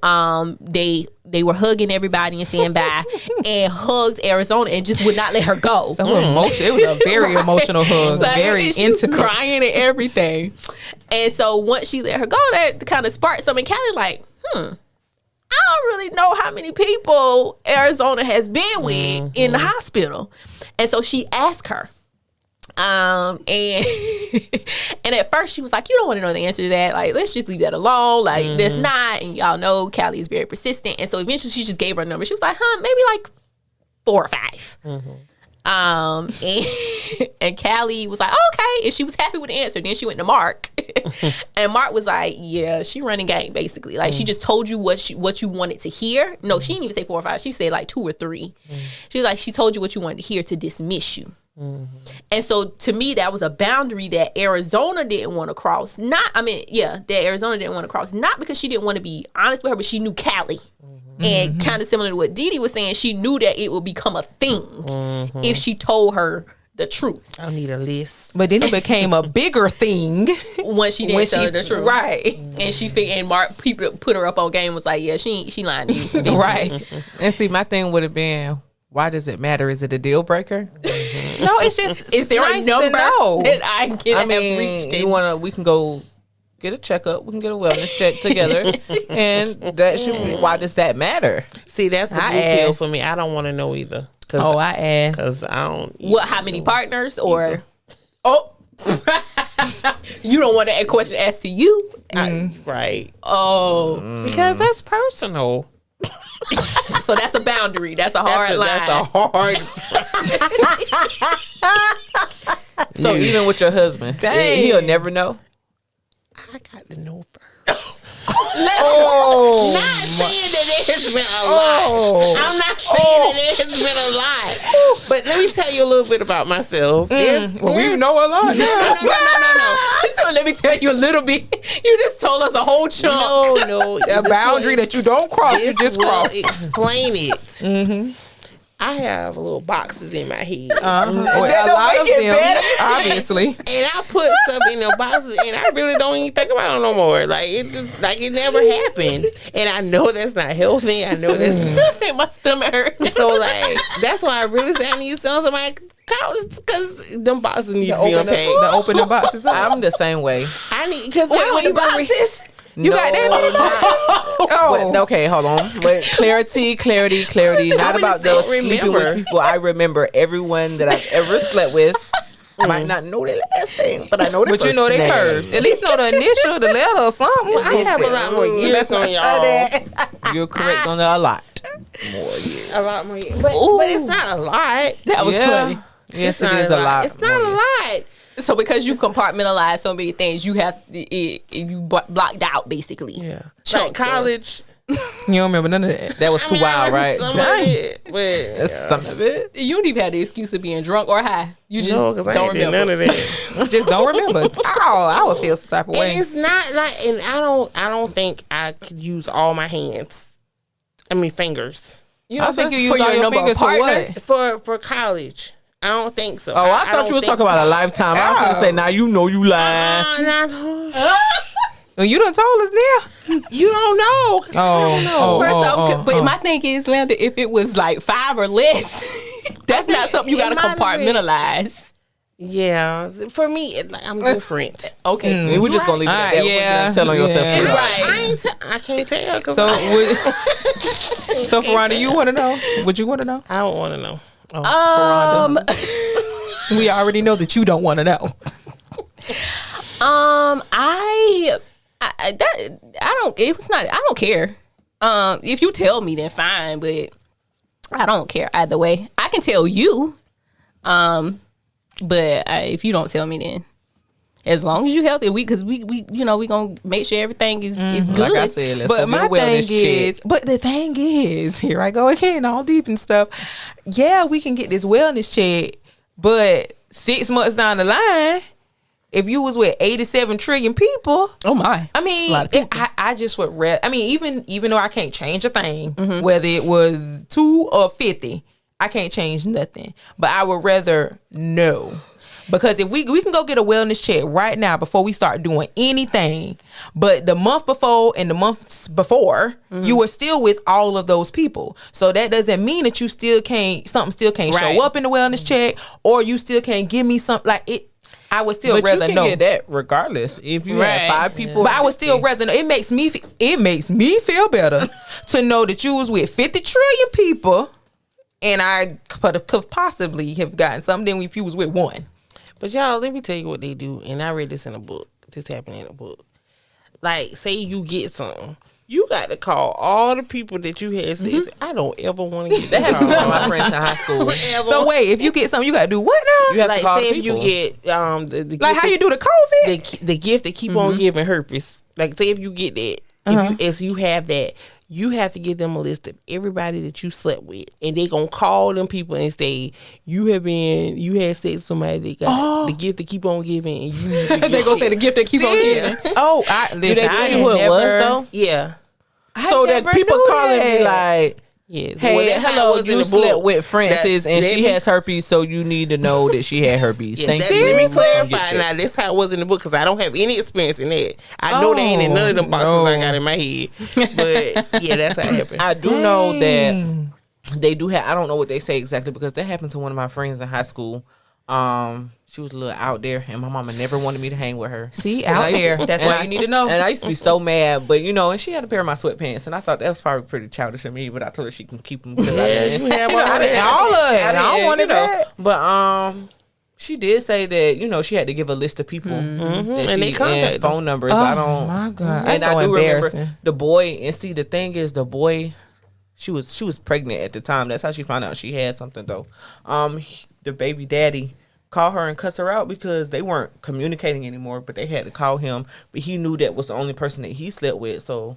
they were hugging everybody and saying bye, and hugged Arizona and just would not let her go. So emotional. It was a very emotional hug, like, very intimate, crying and everything. And so once she let her go, that kind of sparked something. Callie like, I don't really know how many people Arizona has been with in the hospital. And so she asked her. And at first she was like, you don't want to know the answer to that, like let's just leave that alone, like that's not. And y'all know Callie is very persistent, and so eventually she just gave her a number. She was like, maybe like 4 or 5. And Callie was like, okay, and she was happy with the answer. Then she went to Mark and Mark was like, yeah, she running game basically, like she just told you what you wanted to hear. No, she didn't even say 4 or 5, she said like 2 or 3. She was like, she told you what you wanted to hear to dismiss you. And so to me, that was a boundary that Arizona didn't want to cross. That Arizona didn't want to cross, not because she didn't want to be honest with her, but she knew Callie. And kind of similar to what Dee Dee was saying, she knew that it would become a thing if she told her the truth. I need a list. But then it became a bigger thing when she didn't tell her the truth. Right. And Mark, people put her up on game, was like, yeah, she lying to you. Basically. Right. And see, my thing would have been, why does it matter? Is it a deal breaker? No, it's just is there nice a number to know that I can have reached? We can go get a checkup. We can get a wellness check together, and that should be. Why does that matter? See, that's the blue pill for me. I don't want to know either. I asked because I don't. How many partners or? Oh, you don't want that question asked to you, right? Oh, because that's personal. So that's a boundary. That's a hard line. That's a hard. So even with your husband, he'll never know. I got to know first. Not saying that it has been a lot. I'm not saying that it has been a lot. But let me tell you a little bit about myself. We know a lot. No. Let me tell you a little bit. You just told us a whole chunk. No. A boundary that you don't cross, you just cross. Explain it. I have little boxes in my head. Well, a lot of them, obviously. And I put stuff in the boxes, and I really don't even think about it no more. Like it just like it never happened. And I know that's not healthy. I know that's My stomach hurt. so like that's why I really say I need some on my couch because them boxes need to be unpacked. The open the boxes up. I'm the same way. I need because Wait, with the boxes? You got that? But, okay, hold on. But clarity. Not about those sleeping with people. I remember everyone that I've ever slept with. Might not know their last name, but I know their But you know they first. At least know the initial, the letter, or something. I have a lot more years on y'all. You're correct on a lot more years. A lot more years. But it's not a lot. That was funny. Yes, It's it not is a lot. It's not a lot. So because you compartmentalize so many things, you have you blocked out basically. Yeah. Chunks Like college. You don't remember none of that. That was too wild, right? Some of it, but That's some of it. You don't even have the excuse of being drunk or high. You just no, because I don't ain't did remember. none of that. Just don't remember. Oh, I would feel some type of And way. it's not like, and I don't think I could use all my hands. I mean fingers You don't think you use For all your your number of fingers for partners? what? for college. I don't think so. Oh, I thought you was talking about a lifetime. I was going to say, now you know you lying. Well, you done told us now. You don't know. 'Cause I don't know. First off, but my thing is, Lambda, if it was like 5 or less, that's not something you got to it might have been. compartmentalize. Yeah, for me, I'm different. Okay. We're just going to leave it at that. Yeah. We're tell on yourself. Yeah. Right. I can't tell. Cause So, I so Fraronda, you want to know? Would you want to know? don't want to know. We already know that you don't want to know. I don't. It was not. I don't care. If you tell me, then fine. But I don't care either way. I can tell you. But if you don't tell me, then as long as you healthy, because we gonna make sure everything is good. Like I said, let's But go my get a wellness thing is, check. but the thing is, here I go again, all deep and stuff. Yeah, we can get this wellness check, but 6 months down the line, if you was with 87 trillion people, Oh my! I mean, That's a lot of people. I just would rather. I mean, even though I can't change a thing, whether it was 2 or 50, I can't change nothing. But I would rather know. Because if we can go get a wellness check right now before we start doing anything, but the month before and the months before, you were still with all of those people. So that doesn't mean that you still can't, something still can't Right. show up in the wellness check, or you still can't give me something like it. I would still But you rather can know. get that regardless. If you Right. have 5 people. But I would still rather know. It makes me feel better to know that you was with 50 trillion people, and I could possibly have gotten something than if you was with one. But y'all, let me tell you what they do. And I read this in a book. This happened in a book. Like, say you get something. You got to call all the people that you had said, I don't ever want to get That that happened to one of call. my friends in high school. So wait, if you get something, you gotta do what now? You have Like, to call say the if you people. get the Like gift how you do the COVID? the gift that keep on giving herpes. Like, say if you get that, if you have that, you have to give them a list of everybody that you slept with, and they gonna call them people and say you had sex with somebody that got the gift that keep on giving, and you need to They get gonna say the checked. gift that keep on giving. Oh, Did they tell you who it was though? Yeah. So that never people knew calling me that. like, Yeah. hey, Well, that's how it hello, was in you the slept book. with Francis and Let she me- has herpes, so you need to know that she had herpes. Yes, Thank that, you. let me Come get clarify checked. now. That's how it was in the book because I don't have any experience in that. I know they ain't in none of them boxes I got in my head. But yeah, that's how it happened. I do know that they do have. I don't know what they say exactly because that happened to one of my friends in high school. She was a little out there, and my mama never wanted me to hang with her. See, And I out used there. to- That's and what I- you need to know. And I used to be so mad, but and she had a pair of my sweatpants, and I thought that was probably pretty childish of me. But I told her she can keep them because I didn't. You have all I didn't- that. All of it. I don't didn't, want it back. But she did say that she had to give a list of people that And they contacted and phone numbers. I don't. my God. And That's so I do embarrassing. remember the boy. And see, the thing is, the boy, she was pregnant at the time. That's how she found out she had something though. The baby daddy called her and cuss her out because they weren't communicating anymore. But they had to call him. But he knew that was the only person that he slept with, so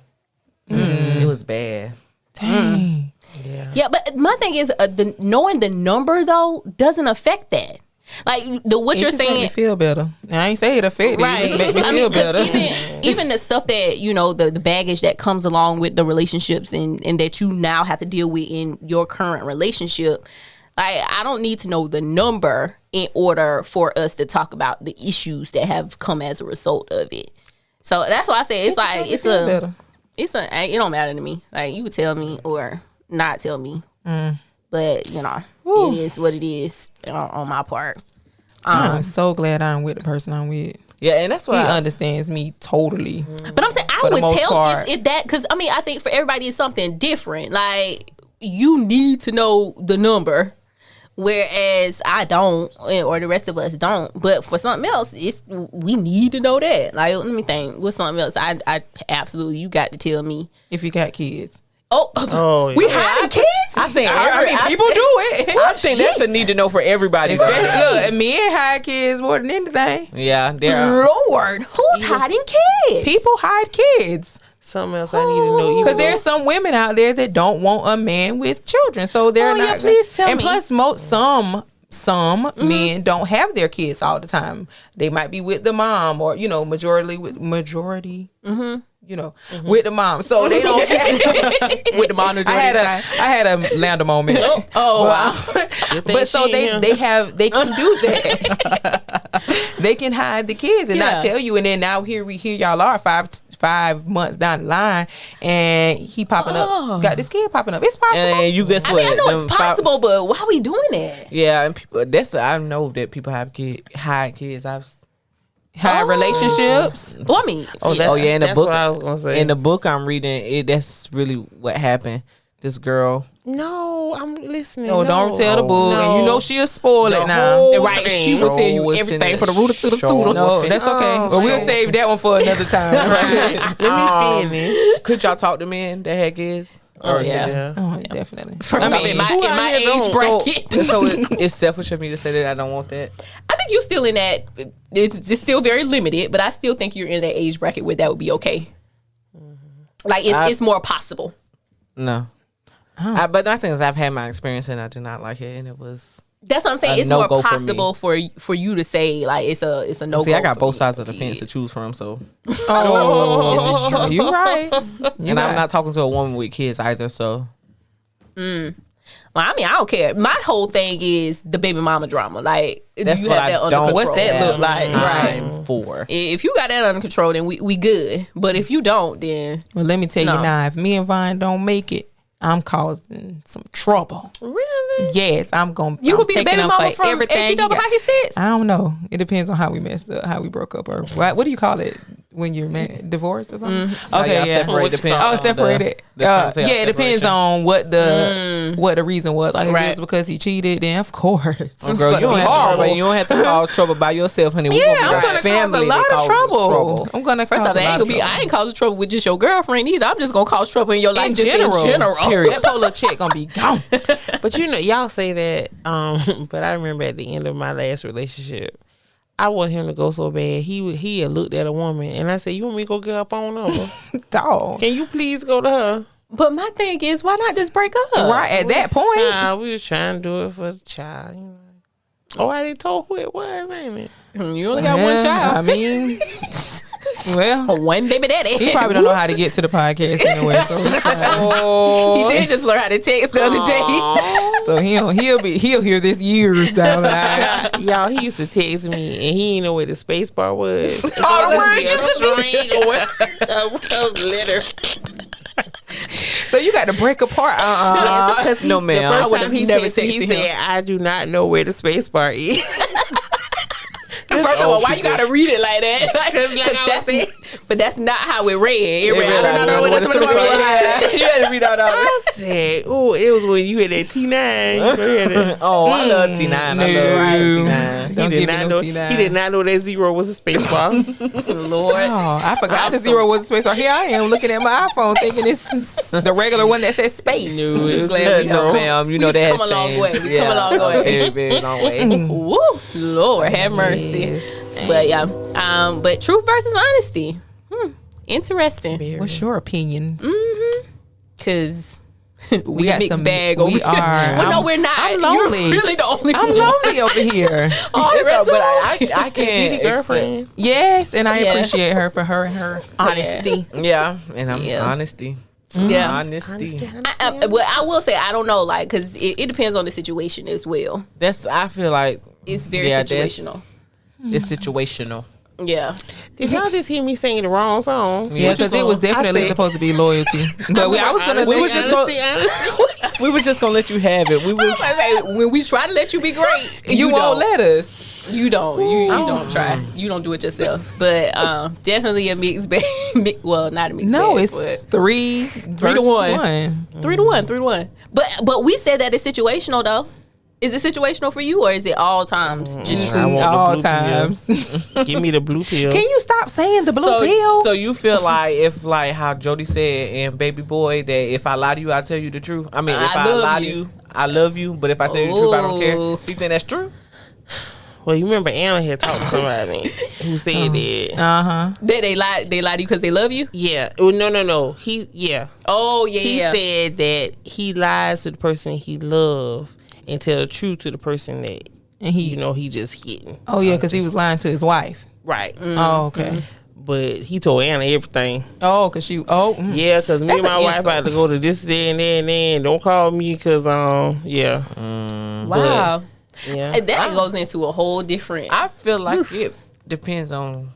it was bad. Dang. Yeah. Yeah, but my thing is, knowing the number though doesn't affect that. Like what It you're just make saying. me feel better. I ain't say it affected. Right. It just make me I feel mean, 'cause better. even the stuff that, you know, the baggage that comes along with the relationships and that you now have to deal with in your current relationship. I don't need to know the number in order for us to talk about the issues that have come as a result of it. So that's why I say it's It just like make me feel better. it don't matter to me. Like you would tell me or not tell me, but you know it is what it is on my part. I'm so glad I'm with the person I'm with. Yeah, and that's He why understands me totally. But I'm saying I For the would most tell part. if that, because I mean I think for everybody it's something different. Like you need to know the number. Whereas I don't, or the rest of us don't. But for something else, we need to know that. Like, let me think. What's something else? I absolutely, you got to tell me. If you got kids. Oh, we hiding kids? I think I mean, people do it. I think that's a need to know for everybody. Look, men hide kids more than anything. Yeah, there. Lord, who's hiding kids? People hide kids. Something else I need to know. Because there's some women out there that don't want a man with children, so they're not. Yeah, please tell and me. plus, some men don't have their kids all the time. They might be with the mom, or majority. With the mom, so they don't have With the mom I had a Landa moment. Oh, wow. But so they can do that. They can hide the kids and not tell you, and then now here y'all are 5 months down the line, and he popping up, got this kid popping up. It's possible. And you guess I what? mean, I know it's possible, but why are we doing that? Yeah, and people. I know that people hide kids. Hide relationships. Well, I mean, In the that's book, what I was gonna say. in the book I'm reading, that's really what happened. This girl. No, I'm listening. No, don't tell the book. No. And you know she'll spoil it now. whole right, thing. she will tell you Show us everything in from the rooter to the show. tutor. No, that's okay. Oh, But we'll okay. save that one for another time. Let me finish. Could y'all talk to men that had kids? Oh, yeah. Oh, definitely. First off, in who my out here age don't? bracket, So it's selfish of me to say that I don't want that. I think you're still in that. It's still very limited, but I still think you're in that age bracket where that would be okay. Like it's more possible. No. But I think I've had my experience and I did not like it, and it was. That's what I'm saying. A It's more no-go for possible for you to say like it's a no. See, I got both sides of the fence to choose from, so. Oh, This is true. you right. And I'm not talking to a woman with kids either, so. Well, I mean, I don't care. My whole thing is the baby mama drama. Like, That's you what have I that under don't. control. What's that look like? Time for. If you got that under control, then we good. But if you don't, then Well, let me tell No. you now. If me and Vine don't make it, I'm causing some trouble. Really? Yes, I'm gonna. you I'm would be the taking baby up mama for from everything HE you double got. hockey sticks. I don't know. It depends on how we messed up, how we broke up, or what do you call it when you're divorced or something? So y'all separate depending on separated. the terms of Yeah, it depends separation. on what the reason was. Like if Right. it was because he cheated, then of course, Oh, it's girl, gonna you don't be have to, horrible. you don't have to cause trouble by yourself, honey. Yeah, I'm gonna cause family a lot that of causes trouble. I'm gonna First cause off, a lot of trouble. I ain't causing trouble with just your girlfriend either. I'm just gonna cause trouble in your life in just general. in general. Period. That polar chick gonna be gone. But y'all say that. But I remember at the end of my last relationship, I want him to go so bad. He had looked at a woman, and I said, "You want me to go get her phone number? Dog. Can you please go to her?" But my thing is, why not just break up? Right at that point. Child, we was trying to do it for the child. You know. Oh, I didn't told who it was, ain't it? You only got one Yeah, child. I mean, well, One baby daddy. he probably don't know how to get to the podcast anyway. So it's fine. He did just learn how to text the other day. So he'll hear this years down the line. Y'all, he used to text me, and he didn't know where the space bar was. Oh, the word used to be a letter. So you got to break apart. Yes, No, ma'am. The I first would've time he never texted me, he texted him. said, "I do not know where the space bar is." First of all, why you gotta read it like that? But that's not how it read. It read, I don't know what the You had to read out all I said, "Oh, it was when you had that T9." Oh, I love T9. I love T9. Don't He give did me not no know. T9. He did not know that zero was a space bar. Lord. Oh, I forgot the zero was a space bar. Here I am looking at my iPhone thinking it's the regular one that says space. No, it was glad we No, know. ma'am. You know that come a long way. We come a long way. Very, very long way. Woo, Lord have mercy. But yeah, but truth versus honesty. Interesting. What's your opinions? Cause We got mixed some bag over we here. are. Well, no, we're not. I'm lonely. You're really the only I'm one. lonely over here. But I can't Dee accept. girlfriend. Yes, and I Yeah. appreciate her for her and her honesty. Yeah, and I'm Yeah. honesty. Yeah. Honesty. Well, I will say I don't know, like, because it depends on the situation as well. I feel like It's very that's- situational. It's situational. Yeah. Did y'all just hear me singing the wrong song? Yeah, because it was definitely I said- supposed to be loyalty. But I was gonna. We was just gonna- honesty. We was just gonna let you have it. We was. When we try to let you be great, You won't let us. You don't. You don't try. You don't do it yourself. But definitely a mixed bag. Well, not a mixed bag. No, it's but 3 versus 1. 3-1. But we said that it's situational though. Is it situational for you, or is it all times just I true? want the All blue times. pill. Give me the blue pill. Can you stop saying the blue So, pill? so you feel like if like how Jody said and Baby Boy that if I lie to you, I tell you the truth. I mean, if I I love lie you. to you, I love you. But if I tell you the truth, I don't care. Ooh. Do you think that's true? Well, you remember Anna had talked to somebody who said that. They lie to you because they love you. Yeah. Oh, no. Oh yeah. He yeah. said that he lies to the person he loves and tell the truth to the person that And he, he just hitting. oh yeah, because he was lying to his wife. Right. Oh, okay. But he told Anna everything. Oh, because she. Oh, Yeah, because me That's and my an wife insult. about to go to this day and then. Don't call me because yeah. Wow. Yeah. And that goes into a whole different. I feel like it depends on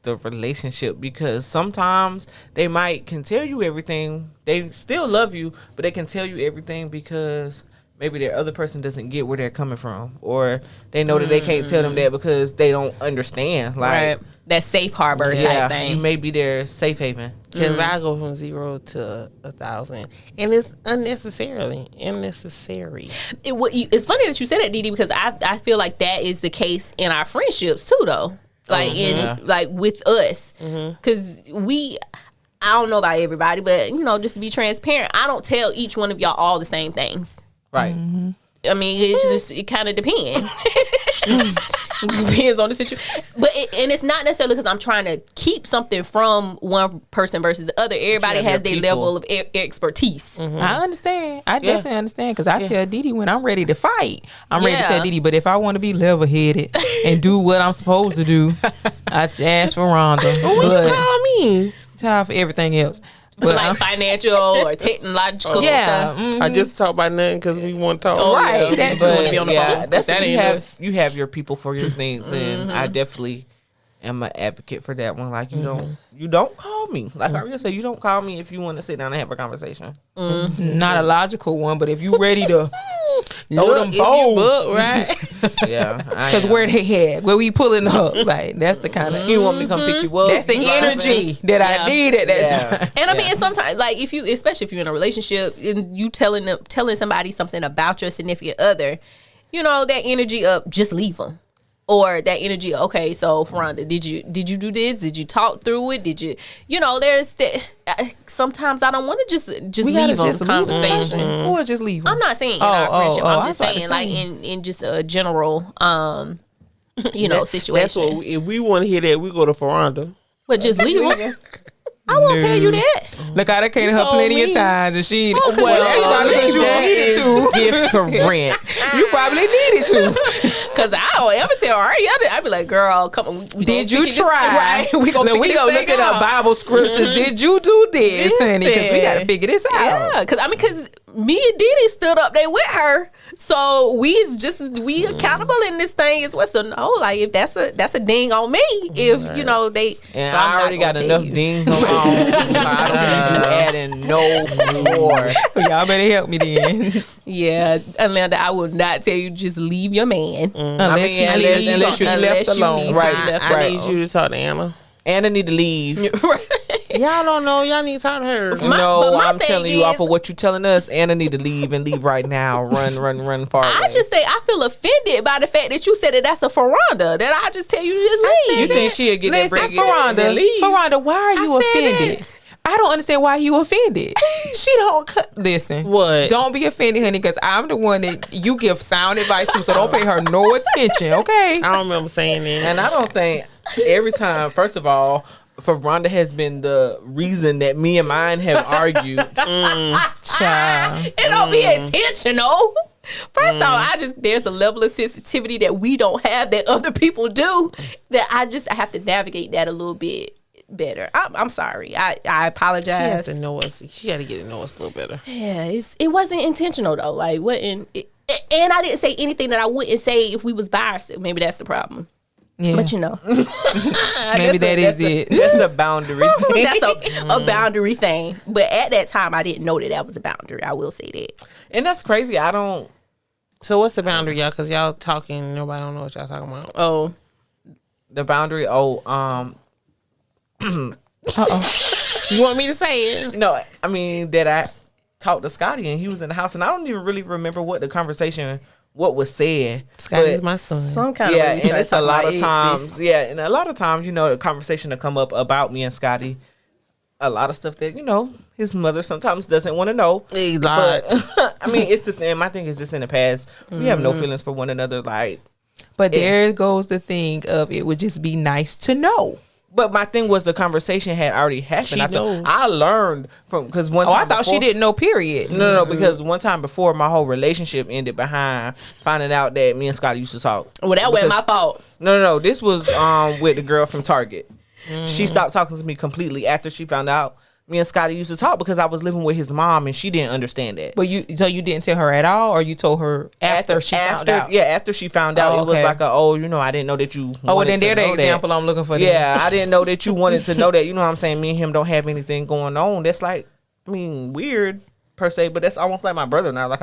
the relationship because sometimes they can tell you everything. They still love you, but they can tell you everything because maybe their other person doesn't get where they're coming from, or they know that they can't tell them that because they don't understand. Like right. That safe harbor yeah, type thing. you may be their safe haven. Because I go from 0 to 1,000. And it's unnecessary. It's funny that you said that, Dee Dee, because I feel like that is the case in our friendships too, though. Like like with us, because I don't know about everybody, but just to be transparent, I don't tell each one of y'all all the same things. Right. I mean, it kind of depends. Depends on the situation, and it's not necessarily because I'm trying to keep something from one person versus the other. Everybody have has your their people. level of expertise. I understand. I definitely understand because I tell Dee Dee when I'm ready to fight, I'm ready to Yeah. tell Dee Dee. But if I want to be level headed and do what I'm supposed to do, I ask Fraronda. But Call me. time for everything else. But Like financial or technological yeah, stuff. I just talk about nothing because we want to talk. Oh, right. yeah. That's Just wanna But be on the yeah, phone. that's That you ain't have us. you have your people for your things, and I definitely am an advocate for that one. Like you don't call me. Like Auri said, you don't call me if you want to sit down and have a conversation. not a logical one. But if you ready to throw Look, them if you balls, book, right? Yeah, because where they had, where we pulling up, like that's the kind of you want me to come pick you up? that's the driving? energy that I need at that Yeah. time. And I mean, sometimes, like especially if you're in a relationship and you telling somebody something about your significant other, that energy of just leave them, or that energy. Okay, so Fraronda, did you do this? Did you talk through it? Did you? There's that. Sometimes I don't want to just We gotta leave them just leave conversation. them. Or just leave them. I'm not saying in our friendship. I'm I just was about to saying like say. in just a general situation. That's what if we want to hear that, we go to Fraronda. But just leave them. I won't tell you that. Look, I done came to her told plenty me. of times, and she. Oh, 'cause well, you that's probably because you That needed to. is different. You probably needed to. Cause I don't ever tell Auri. I'd be like, girl, come on. we Did gonna you figure try? this- Right? We gonna Look, figure this look thing at our out. Bible scriptures. Did you do this, honey? Because we got to Listen. figure this out. Yeah, cause me and Dee Dee stood up there with her, so we accountable in this thing as well. So no, like if that's a ding on me. If they. And so I'm I not already gonna got tell enough you. dings on my own. I don't need you adding no more. Y'all better help me then. Yeah, Amanda, I will not tell you just leave your man. Unless you left alone. Right. I need you to talk to Anna. Anna need to leave. Y'all don't know. Y'all need to talk to her. but No, my I'm thing telling you is- off of what you telling us. Anna need to leave and leave right now. Run far away. I just think I feel offended by the fact that you said that that's a Fraronda. That I just tell you to just leave. You think she'll get that Listen, break and leave? Fraronda, why are you said offended? it. I don't understand why you offended. She don't listen. What? Don't be offended, honey, because I'm the one that you give sound advice to. So don't pay her no attention, okay? I don't remember saying that. And I don't think every time, first of all, Fraronda has been the reason that me and mine have argued. Child. It don't be intentional. First off, there's a level of sensitivity that we don't have that other people do, that I have to navigate that a little bit better. I'm sorry. I apologize. She has to know us. She got to get to know us a little better. Yeah, it wasn't intentional though. Like, and I didn't say anything that I wouldn't say if we was by ourselves. Maybe that's the problem. Yeah. But you know, maybe that's it. That's the boundary thing. that's a boundary thing. But at that time, I didn't know that was a boundary. I will say that. And that's crazy. I don't. So what's the boundary, y'all? Because y'all talking, nobody don't know what y'all talking about. Oh, The boundary. You want me to say it? No, I mean that I talked to Scotty and he was in the house and I don't even really remember what was said. Scotty's my son. some kind Yeah, of way. and it's a lot of times. Yeah, and a lot of times, the conversation to come up about me and Scotty. A lot of stuff that his mother sometimes doesn't want to know. A lot. But I mean, it's the thing. My thing is just in the past. We have no feelings for one another. Like, But there goes the thing of it would just be nice to know. but my thing was the conversation had already happened. She knows. I learned from because one time I thought she didn't know. Period. No, because one time before my whole relationship ended behind finding out that me and Scotty used to talk. Well, that wasn't my fault. No. This was with the girl from Target. She stopped talking to me completely after she found out me and Scotty used to talk because I was living with his mom and she didn't understand that. But you didn't tell her at all, or you told her after she found out? Yeah, after she found out, Oh, it was okay. like I didn't know that you. Oh, well, then they're they're the example I'm looking for. Then. Yeah, I didn't know that you wanted to know that. You know what I'm saying? Me and him don't have anything going on. That's like, weird per se, but that's almost like my brother now. Like,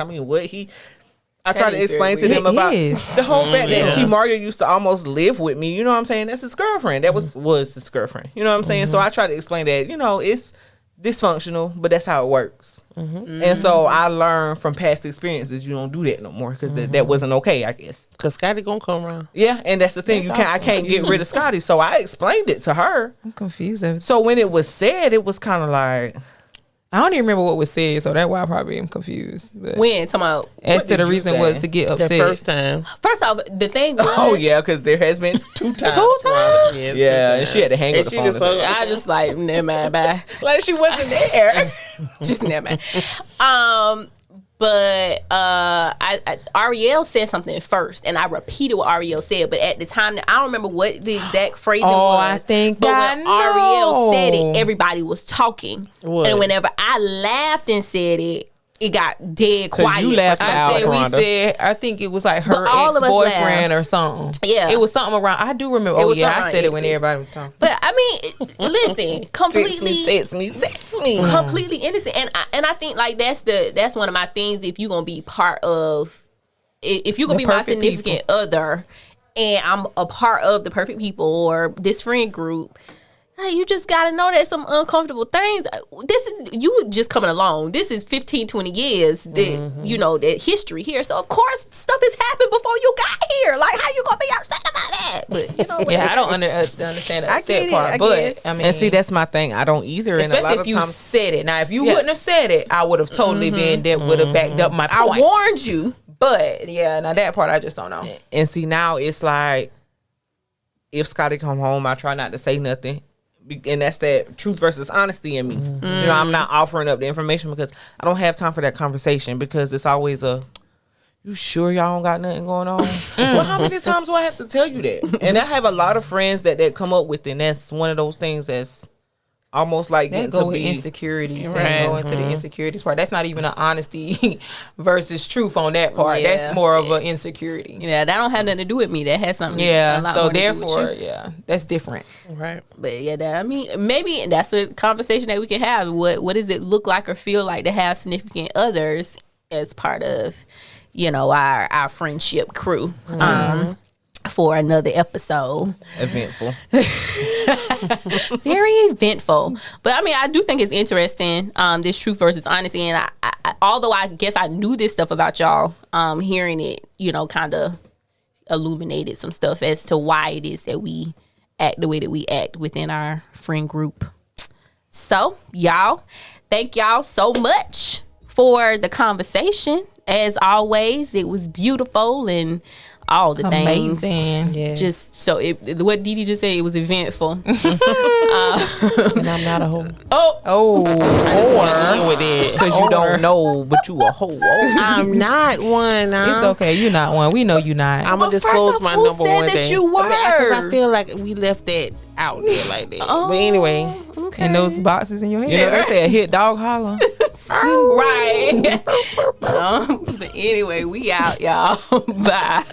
I tried to is explain to very them weird. about It is. the whole fact that Key Mario used to almost live with me. You know what I'm saying? That's his girlfriend. That was his girlfriend. You know what I'm saying? So I tried to explain that, it's dysfunctional, but that's how it works. And so I learned from past experiences, you don't do that no more because that wasn't okay, I guess. Because Scotty gonna come around. Yeah, and that's the thing. I can't get rid of Scotty. So I explained it to her. I'm confused. So when it was said, it was kind of like, I don't even remember what was said, so that's why I probably am confused. But When talking about as to the did you reason say? was to get The upset. first time. first off, the thing was, oh yeah, because there has been 2 times. 2 times? Yeah, and she had to hang up the phone. I just like never mind, bye. Like she wasn't there. Just never mind. But Ariel said something first, and I repeated what Ariel said. But at the time, I don't remember what the exact phrasing was. I think but I when know. Ariel said it, everybody was talking. What? And whenever I laughed and said it, it got dead quiet. you laughed for some out. reason. I think it was like her But all of us ex-boyfriend or something. Yeah. It was something around. I do remember. It Oh was yeah, something I said it around when exes. everybody was talking. But I mean, listen, completely. Text me. Completely innocent, and I think like that's one of my things. If you're gonna be part of, if you're gonna The be my perfect significant other, and I'm a part of the perfect people or this friend group, you just gotta know that some uncomfortable things. This is you just coming along. This is 15, 20 years that that history here. So of course stuff has happened before you got here. Like how you gonna be upset about that? But Yeah, I don't understand the I upset get it, part. I But guess. I mean, And see, that's my thing. I don't either. And a especially lot if of you times, said it. Now, if you wouldn't have said it, I would have totally been that would have backed up my I point. warned you. But yeah, now that part I just don't know. and see now it's like, if Scotty come home, I try not to say nothing. And that's that truth versus honesty in me. I'm not offering up the information because I don't have time for that conversation because it's always you sure y'all don't got nothing going on? Well, how many times do I have to tell you that? And I have a lot of friends that come up with it, and that's one of those things that's almost like That getting go to with be insecurities. Right. That go into the insecurities part. That's not even an honesty versus truth on that part. Yeah. That's more of an insecurity. Yeah, that don't have nothing to do with me. That has something. a Yeah. lot So more to do with therefore, you. yeah, that's different. Right. But yeah, I mean, maybe that's a conversation that we can have. What does it look like or feel like to have significant others as part of, our friendship crew? For another episode. eventful. Very eventful. But I mean, I do think it's interesting, this truth versus honesty. And I although I guess I knew this stuff about y'all, hearing it, kind of illuminated some stuff as to why it is that we act the way that we act within our friend group. So, y'all, thank y'all so much for the conversation. As always, it was beautiful and all the things. Amazing. Yeah. Just so what Dee Dee just said, it was eventful. And I'm not a hoe. Oh, End with it. Because you don't know, but you a hoe. I'm not one. it's okay. You're not one. We know you're not. I'm gonna But first disclose off, my who number said one that thing. you were? Because I feel like we left that out there like that. But anyway, Okay. in those boxes in your head. You know they say a hit dog holler. Right. But anyway, we out, y'all. Bye.